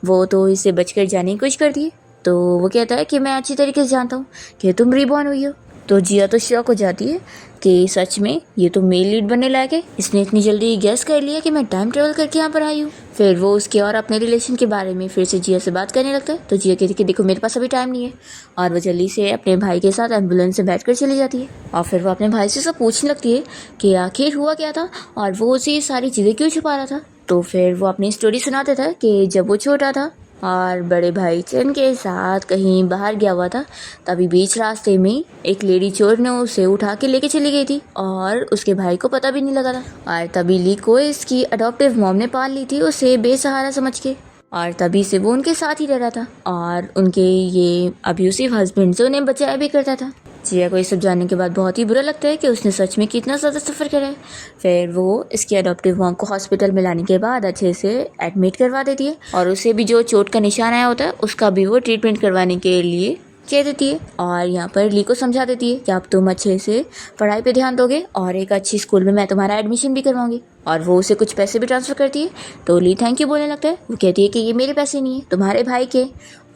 वो तो इससे बचकर जाने की कोशिश करती है, तो वो कहता है कि मैं अच्छी तरीके से जानता हूँ कि तुम रीबॉर्न हुई हो। तो जिया तो शॉक हो जाती है कि सच में ये तो मेल लीड बनने लायक है, इसने इतनी जल्दी गेस कर लिया कि मैं टाइम ट्रेवल करके यहाँ पर आई हूँ। फिर वो उसके और अपने रिलेशन के बारे में फिर से जिया से बात करने लगता है। तो जिया कहती है कि देखो मेरे पास अभी टाइम नहीं है और वो जल्दी से अपने भाई के साथ एम्बुलेंस से बैठ कर चली जाती है और फिर वो अपने भाई से सब पूछने लगती है कि आखिर हुआ क्या था और वो उसे ये सारी चीज़ें क्यों छुपा रहा था। तो फिर वो अपनी स्टोरी सुना देता है कि जब वो छोटा था और बड़े भाई चैन के साथ कहीं बाहर गया हुआ था, तभी बीच रास्ते में एक लेडी चोर ने उसे उठा के लेके चली गई थी और उसके भाई को पता भी नहीं लगा था। और तभी ली को इसकी अडॉप्टिव मॉम ने पाल ली थी उसे बेसहारा समझ के और तभी से वो उनके साथ ही रह रहा था और उनके ये अब्यूसिव हस्बैंड से उन्हें बचाया भी करता था। जिया को ये सब जानने के बाद बहुत ही बुरा लगता है कि उसने सच में कितना ज़्यादा सफ़र करा है। फिर वो इसकी अडॉप्टिव मॉम को हॉस्पिटल में लाने के बाद अच्छे से एडमिट करवा देती है और उसे भी जो चोट का निशान आया होता है उसका भी वो ट्रीटमेंट करवाने के लिए कह देती है और यहाँ पर ली को समझा देती है कि अब तुम अच्छे से पढ़ाई पे ध्यान दोगे और एक अच्छी स्कूल में मैं तुम्हारा एडमिशन भी करवाऊंगी। और वो उसे कुछ पैसे भी ट्रांसफ़र करती है। तो ली थैंक यू बोलने लगता है। वो कहती है कि ये मेरे पैसे नहीं है, तुम्हारे भाई के,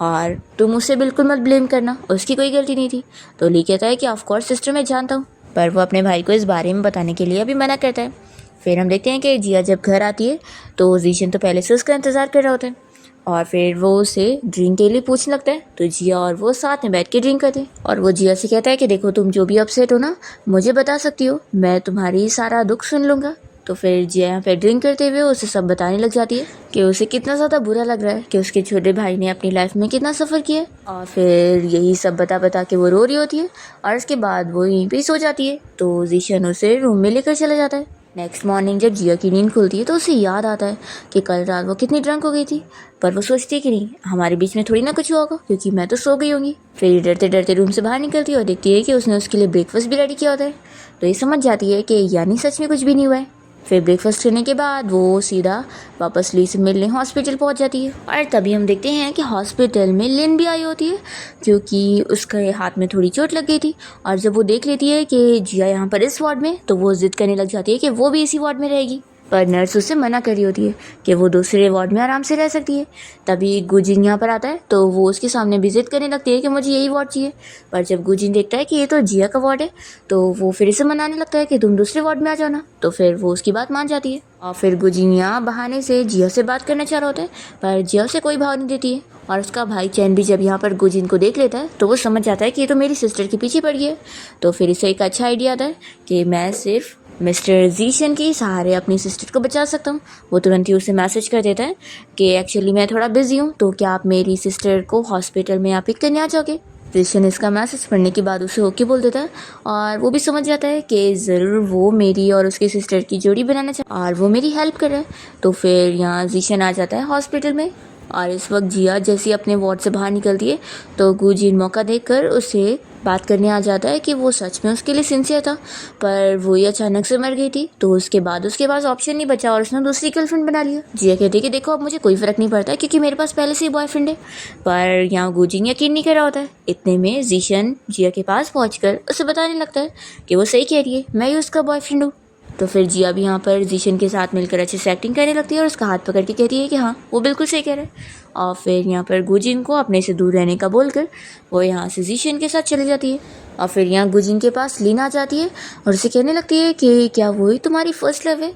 और तुम उसे बिल्कुल मत ब्लेम करना, उसकी कोई गलती नहीं थी। तो ली कहता है कि ऑफ कोर्स सिस्टर मैं जानता हूँ, पर वो अपने भाई को इस बारे में बताने के लिए अभी मना करता है। फिर हम देखते हैं कि जिया जब घर आती है तो जीशन तो पहले से उसका इंतज़ार कर रहा होता है और फिर वो उसे ड्रिंक के लिए पूछने लगता है। तो जिया और वो साथ में बैठ के ड्रिंक करते हैं और वो जिया से कहता है कि देखो तुम जो भी अपसेट हो ना मुझे बता सकती हो, मैं तुम्हारी सारा दुख सुन लूँगा। तो फिर जिया यहाँ पे ड्रिंक करते हुए उसे सब बताने लग जाती है कि उसे कितना ज़्यादा बुरा लग रहा है कि उसके छोटे भाई ने अपनी लाइफ में कितना सफ़र किया है। और फिर यही सब बता के वो रो रही होती है और उसके बाद वो यहीं पे सो जाती है। तो जीशन उसे रूम में लेकर चला जाता है। नेक्स्ट मॉर्निंग जब जिया की नींद खुलती है तो उसे याद आता है कि कल रात वो कितनी ड्रंक हो गई थी। पर वो सोचती है कि नहीं, हमारे बीच में थोड़ी ना कुछ हुआ होगा क्योंकि मैं तो सो गई होंगी। फिर डरते डरते रूम से बाहर निकलती है और देखती है कि उसने उसके लिए ब्रेकफास्ट भी रेडी किया होता है। तो ये समझ जाती है कि यानी सच में कुछ भी नहीं हुआ है। फिर ब्रेकफास्ट करने के बाद वो सीधा वापस ली से मिलने हॉस्पिटल पहुंच जाती है। और तभी हम देखते हैं कि हॉस्पिटल में लिन भी आई होती है क्योंकि उसके हाथ में थोड़ी चोट लग गई थी। और जब वो देख लेती है कि जिया यहाँ पर इस वार्ड में, तो वो जिद करने लग जाती है कि वो भी इसी वार्ड में रहेगी। पर नर्स उससे मना कर रही होती है कि वो दूसरे वार्ड में आराम से रह सकती है। तभी गुजिन यहाँ पर आता है तो वो उसके सामने भी जिद करने लगती है कि मुझे यही वार्ड चाहिए। पर जब गुजिन देखता है कि ये तो जिया का वार्ड है तो वो फिर इसे मनाने लगता है कि तुम दूसरे वार्ड में आ जाना। तो फिर वो उसकी बात मान जाती है और फिर गुजिन यहाँ बहाने से जिया से बात करना चाह रहा होता है, पर जिया उसे कोई भाव नहीं देती है। और उसका भाई चैन भी जब यहाँ पर गुजिन को देख लेता है तो वो समझ जाता है कि ये तो मेरी सिस्टर के पीछे पड़ गई है। तो फिर इसे एक अच्छा आइडिया आता है कि मैं सिर्फ मिस्टर जीशन के सहारे अपनी सिस्टर को बचा सकता हूँ। वो तुरंत ही उसे मैसेज कर देता है कि एक्चुअली मैं थोड़ा बिजी हूँ, तो क्या आप मेरी सिस्टर को हॉस्पिटल में आप पिक करने आ जाओगे। जीशन इसका मैसेज पढ़ने के बाद उसे ओके बोल देता है और वो भी समझ जाता है कि ज़रूर वो मेरी और उसकी सिस्टर की जोड़ी बनाना चाहता और वो मेरी हेल्प कर रहा है। तो फिर यहाँ जीशन आ जाता है हॉस्पिटल में और इस वक्त जिया जैसे अपने वार्ड से बाहर निकलती है तो गुजिन मौका देखकर उसे बात करने आ जाता है कि वो सच में उसके लिए सिंसियर था, पर वो ही अचानक से मर गई थी। तो उसके बाद उसके पास ऑप्शन नहीं बचा और उसने दूसरी गर्लफ्रेंड बना लिया। जिया कहती है कि देखो अब मुझे कोई फ़र्क नहीं पड़ता क्योंकि मेरे पास पहले से ही बॉयफ्रेंड है। पर यहाँ गुजिन यकीन नहीं कर रहा होता है। इतने में जीशन जिया के पास पहुँच उसे बताने लगता है कि वो सही कह रही है, मैं ही उसका बॉयफ्रेंड हूँ। तो फिर जिया भी यहाँ पर जीशन के साथ मिलकर अच्छे से एक्टिंग करने लगती है और उसका हाथ पकड़ के कहती है कि हाँ वो बिल्कुल सही कह रहा है। और फिर यहाँ पर गुजिन को अपने से दूर रहने का बोलकर वो यहाँ से जीशन के साथ चली जाती है। और फिर यहाँ गुजिन के पास लीना आ जाती है और उसे कहने लगती है कि क्या वही तुम्हारी फर्स्ट लव है।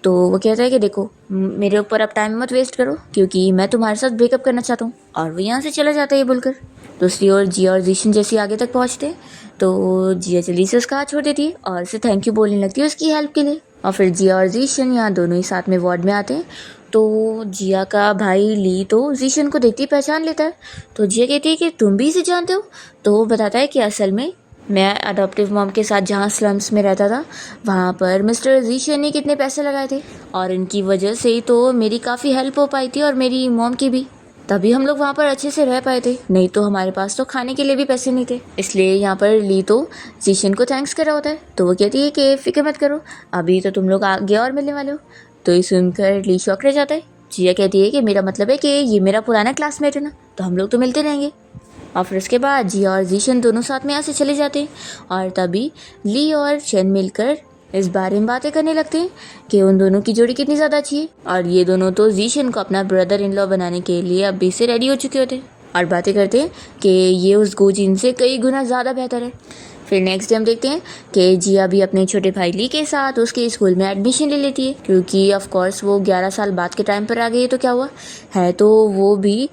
तो वो कहता है कि देखो मेरे ऊपर अब टाइम मत वेस्ट करो क्योंकि मैं तुम्हारे साथ ब्रेकअप करना चाहता हूँ। और वो यहाँ से चला जाता है ये बोलकर। दूसरी ओर जिया और जीशन जैसे आगे तक पहुँचते तो जिया जल्दी से उसका हाथ छोड़ देती है और उसे थैंक यू बोलने लगती है उसकी हेल्प के लिए। और फिर जिया और जीशन यहाँ दोनों ही साथ में वार्ड में आते हैं तो जिया का भाई ली तो जीशन को देखते ही पहचान लेता है। तो जिया कहती है कि तुम भी इसे जानते हो। तो वो बताता है कि असल में मैं अडॉप्टिव मॉम के साथ जहाँ स्लम्स में रहता था वहाँ पर मिस्टर जीशन ने कितने पैसे लगाए थे और इनकी वजह से ही तो मेरी काफ़ी हेल्प हो पाई थी और मेरी मॉम की भी। तभी हम लोग वहाँ पर अच्छे से रह पाए थे, नहीं तो हमारे पास तो खाने के लिए भी पैसे नहीं थे। इसलिए यहाँ पर ली तो जीशन को थैंक्स कर रहा होता है। तो वो कहती है कि फिक्र मत करो, अभी तो तुम लोग आगे और मिलने वाले हो। तो ये सुनकर ली शॉक रह जाता है। जिया कहती है कि मेरा मतलब है कि ये मेरा पुराना क्लासमेट है ना, तो हम लोग तो मिलते रहेंगे। और फिर उसके बाद जिया और जीशन दोनों साथ में यहाँ से चले जाते हैं और तभी ली और चैन मिलकर इस बारे में बातें करने लगते हैं कि उन दोनों की जोड़ी कितनी ज़्यादा अच्छी है। और ये दोनों तो जीशन को अपना ब्रदर इन लॉ बनाने के लिए अभी से रेडी हो चुके होते हैं और बातें करते हैं कि ये उस गुजिन से कई गुना ज़्यादा बेहतर है। फिर नेक्स्ट डे हम देखते हैं कि जिया भी अपने छोटे भाई ली के साथ उसके स्कूल में एडमिशन ले लेती है क्योंकि ऑफ कोर्स वो 11 साल बाद के टाइम पर आ गई है, तो क्या हुआ है, तो वो भी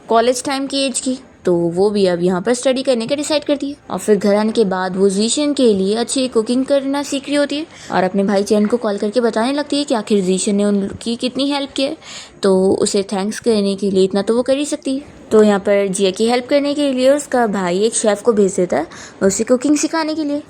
कॉलेज टाइम की एज की, तो वो भी अब यहाँ पर स्टडी करने का डिसाइड करती है। और फिर घर आने के बाद वो जीशन के लिए अच्छी कुकिंग करना सीख रही होती है और अपने भाई चैन को कॉल करके बताने लगती है कि आखिर जीशन ने उनकी कितनी हेल्प की है, तो उसे थैंक्स करने के लिए इतना तो वो कर ही सकती है। तो यहाँ पर जिया की हेल्प करने के लिए उसका भाई एक शेफ़ को भेज देता है उसे कुकिंग सिखाने के लिए।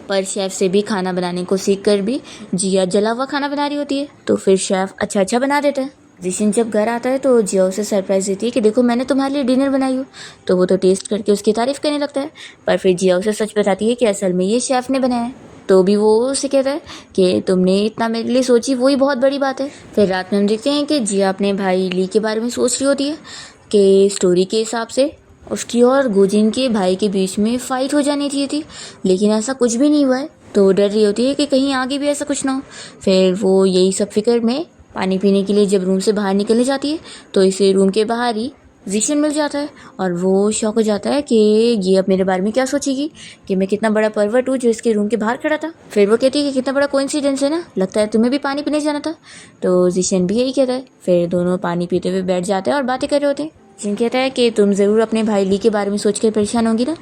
पर शेफ़ से भी खाना बनाने को सीख कर भी जिया जला हुआ खाना बना रही होती है, तो फिर शेफ़ अच्छा बना देता है। जीशन जब घर आता है तो जिया उसे सरप्राइज़ देती है कि देखो मैंने तुम्हारे लिए डिनर बनाई हो। तो वो तो टेस्ट करके उसकी तारीफ़ करने लगता है, पर फिर जिया उसे सच बताती है कि असल में ये शेफ़ ने बनाया है। तो भी वो उसे कहता है कि तुमने इतना मेरे लिए सोची वही बहुत बड़ी बात है। फिर रात में हम देखते हैं कि जिया अपने भाई ली के बारे में सोच रही होती है कि स्टोरी के हिसाब से उसकी और गुजिन के भाई के बीच में फ़ाइट हो जानी चाहिए थी, लेकिन ऐसा कुछ भी नहीं हुआ है। तो डर रही होती है कि कहीं आगे भी ऐसा कुछ ना हो। फिर वो यही सब फिक्र में पानी पीने के लिए जब रूम से बाहर निकलने जाती है तो इसे रूम के बाहर ही जीशन मिल जाता है और वो शॉक हो जाता है कि ये अब मेरे बारे में क्या सोचेगी कि मैं कितना बड़ा परवर्ट हूँ जो इसके रूम के बाहर खड़ा था। फिर वो कहती है कि कितना बड़ा कोइंसिडेंस है ना, लगता है तुम्हें भी पानी पीने जाना था। तो जीशन भी यही कहता है। फिर दोनों पानी पीते हुए बैठ जाते हैं और बातें कर रहे होते हैं। जिन कहता है कि तुम ज़रूर अपने भाई ली के बारे में सोचकर परेशान होगी ना।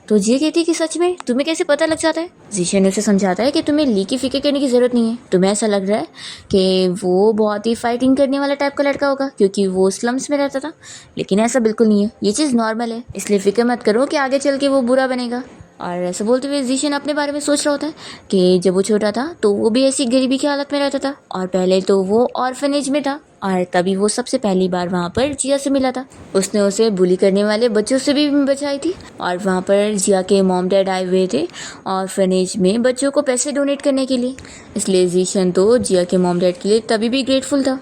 तो जिया कहती है कि सच में तुम्हें कैसे पता लग जाता है। जीशन ने उसे समझाता है कि तुम्हें ली की फिक्र करने की ज़रूरत नहीं है, तुम्हें ऐसा लग रहा है कि वो बहुत ही फाइटिंग करने वाला टाइप का लड़का होगा क्योंकि वो स्लम्स में रहता था, लेकिन ऐसा बिल्कुल नहीं है, ये चीज़ नॉर्मल है, इसलिए फिक्र मत करो कि आगे चल के वो बुरा बनेगा। और ऐसा बोलते हुए जीशन अपने बारे में सोच रहा होता है कि जब वो छोटा था तो वो भी ऐसी गरीबी की हालत में रहता था, और पहले तो वो ऑर्फनेज में था, और तभी वो सबसे पहली बार वहाँ पर जिया से मिला था। उसने उसे बुली करने वाले बच्चों से भी बचाई थी, और वहाँ पर जिया के मॉम डैड आए हुए थे ऑर्फनेज में बच्चों को पैसे डोनेट करने के लिए। इसलिए जीशन तो जिया के मॉम डैड के लिए तभी भी ग्रेटफुल था।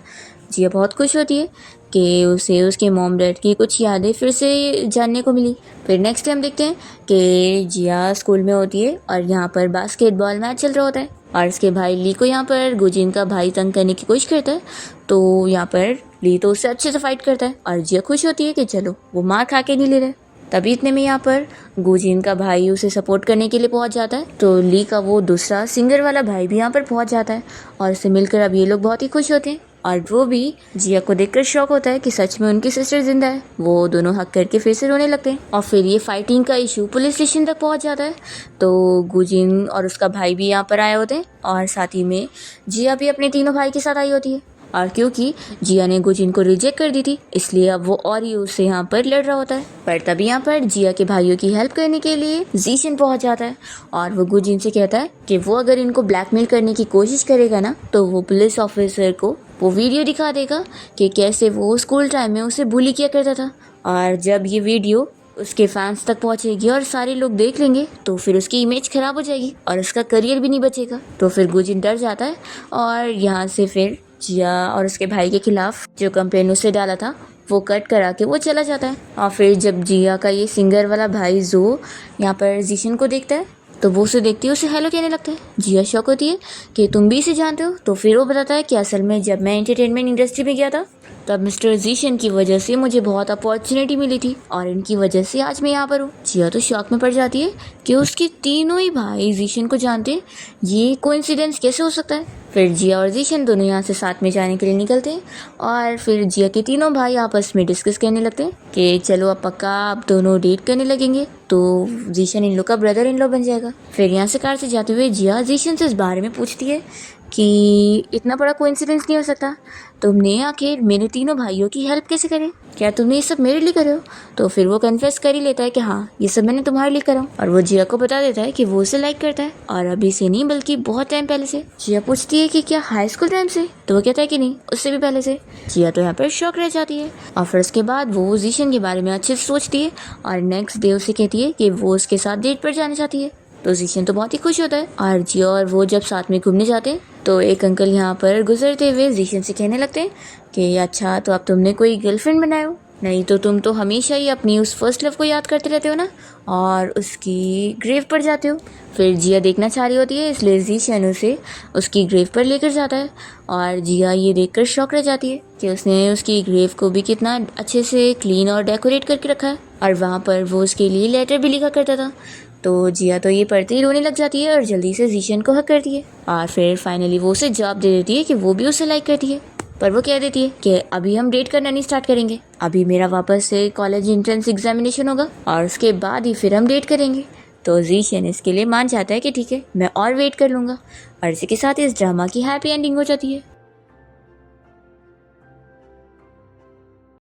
जिया बहुत खुश होती है कि उसे उसके मॉम डैड की कुछ यादें फिर से जानने को मिली। फिर नेक्स्ट टाइम देखते हैं कि जिया स्कूल में होती है और यहाँ पर बास्केटबॉल मैच चल रहा होता है, और उसके भाई ली को यहाँ पर गुजिन का भाई तंग करने की कोशिश करता है। तो यहाँ पर ली तो उससे अच्छे से फाइट करता है, और जिया खुश होती है कि चलो वो मार खा के नहीं ले रहे। तभी इतने में यहाँ पर गुजिन का भाई उसे सपोर्ट करने के लिए पहुँच जाता है। तो ली का वो दूसरा सिंगर वाला भाई भी यहाँ पर पहुँच जाता है, और उससे मिलकर अब ये लोग बहुत ही खुश होते हैं। और वो भी जिया को देखकर शॉक होता है कि सच में उनकी सिस्टर जिंदा है। वो दोनों हक करके फिर से रोने लगते हैं, और फिर ये फाइटिंग का इशू पुलिस स्टेशन तक पहुंच जाता है। तो गुजिन और उसका भाई भी यहाँ पर आए होते हैं, और साथ ही में जिया भी अपने तीनों भाई के साथ आई होती है। और क्योंकि जिया ने गुजिन को रिजेक्ट कर दी थी, इसलिए अब वो और ही उससे यहाँ पर लड़ रहा होता है। पर तभी यहाँ पर जिया के भाइयों की हेल्प करने के लिए जीशन पहुंच जाता है, और वो गुजिन से कहता है कि वो अगर इनको ब्लैकमेल करने की कोशिश करेगा ना, तो वो पुलिस ऑफिसर को वो वीडियो दिखा देगा कि कैसे वो स्कूल टाइम में उसे बुली किया करता था। और जब ये वीडियो उसके फैंस तक पहुंचेगी और सारे लोग देख लेंगे, तो फिर उसकी इमेज खराब हो जाएगी और उसका करियर भी नहीं बचेगा। तो फिर गुजिन डर जाता है, और यहाँ से फिर जिया और उसके भाई के खिलाफ जो कंप्लेन उसे डाला था वो कट करा के वो चला जाता है। और फिर जब जिया का ये सिंगर वाला भाई जो यहाँ पर जीशन को देखता है, तो वो उसे देखती है, उसे हेलो कहने लगता है। जिया शॉक होती है कि तुम भी इसे जानते हो। तो फिर वो बताता है कि असल में जब मैं एंटरटेनमेंट इंडस्ट्री में गया था, तब मिस्टर जीशन की वजह से मुझे बहुत अपॉर्चुनिटी मिली थी, और इनकी वजह से आज मैं यहाँ पर हूँ। जिया तो शॉक में पड़ जाती है कि उसके तीनों ही भाई जीशन को जानते हैं। ये कोइंसिडेंस कैसे हो सकता है। फिर जिया और जीशन दोनों यहाँ से साथ में जाने के लिए निकलते हैं, और फिर जिया के तीनों भाई आपस में डिस्कस करने लगते हैं कि चलो अब पक्का आप दोनों डेट करने लगेंगे, तो जीशन इन लोग का ब्रदर इन लॉ बन जाएगा। फिर यहाँ से कार से जाते हुए जिया जीशन से इस बारे में पूछती है कि इतना बड़ा कोइंसिडेंस नहीं हो सकता, तुमने आखिर मेरे तीनों भाइयों की हेल्प कैसे करे, क्या तुमने ये सब मेरे लिए करे हो। तो फिर वो कन्फेस कर ही लेता है कि हाँ, ये सब मैंने तुम्हारे लिए करा, और वो जिया को बता देता है कि वो उसे लाइक करता है, और अभी से नहीं बल्कि बहुत टाइम पहले से। जिया पूछती है कि क्या हाई स्कूल टाइम से, तो वो कहता है कि नहीं, उससे भी पहले से। जिया तो यहाँ पर शॉक रह जाती है, और फिर उसके बाद वो जीशन के बारे में अच्छे से सोचती है, और नेक्स्ट डे उसे कहती है कि वो उसके साथ डेट पर जाना चाहती है। तो जीशन तो बहुत ही खुश होता है, और जिया और वो जब साथ में घूमने जाते हैं, तो एक अंकल यहाँ पर गुजरते हुए जीशन से कहने लगते हैं कि अच्छा, तो अब तुमने कोई गर्लफ्रेंड बनाया हो, नहीं तो तुम तो हमेशा ही अपनी उस फर्स्ट लव को याद करते रहते हो ना, और उसकी ग्रेव पर जाते हो। फिर जिया देखना चाह रही होती है, इसलिए जीशन उसे उसकी ग्रेव पर लेकर जाता है, और जिया ये देखकर शॉक रह जाती है कि उसने उसकी ग्रेव को भी कितना अच्छे से क्लीन और डेकोरेट करके रखा है, और वहाँ पर वो उसके लिए लेटर भी लिखा करता था। तो जिया तो ये पढ़ते ही रोने लग जाती है, और जल्दी से जीशन को हक करती है, और फिर फाइनली वो उसे जवाब दे देती है कि वो भी उसे लाइक करती है। पर वो कह देती है कि अभी हम डेट करना नहीं स्टार्ट करेंगे, अभी मेरा वापस से कॉलेज एंट्रेंस एग्जामिनेशन होगा, और उसके बाद ही फिर हम डेट करेंगे। तो जीशन इसके लिए मान जाता है कि ठीक है, मैं और वेट कर लूँगा, और इसी के साथ इस ड्रामा की हैप्पी एंडिंग हो जाती है।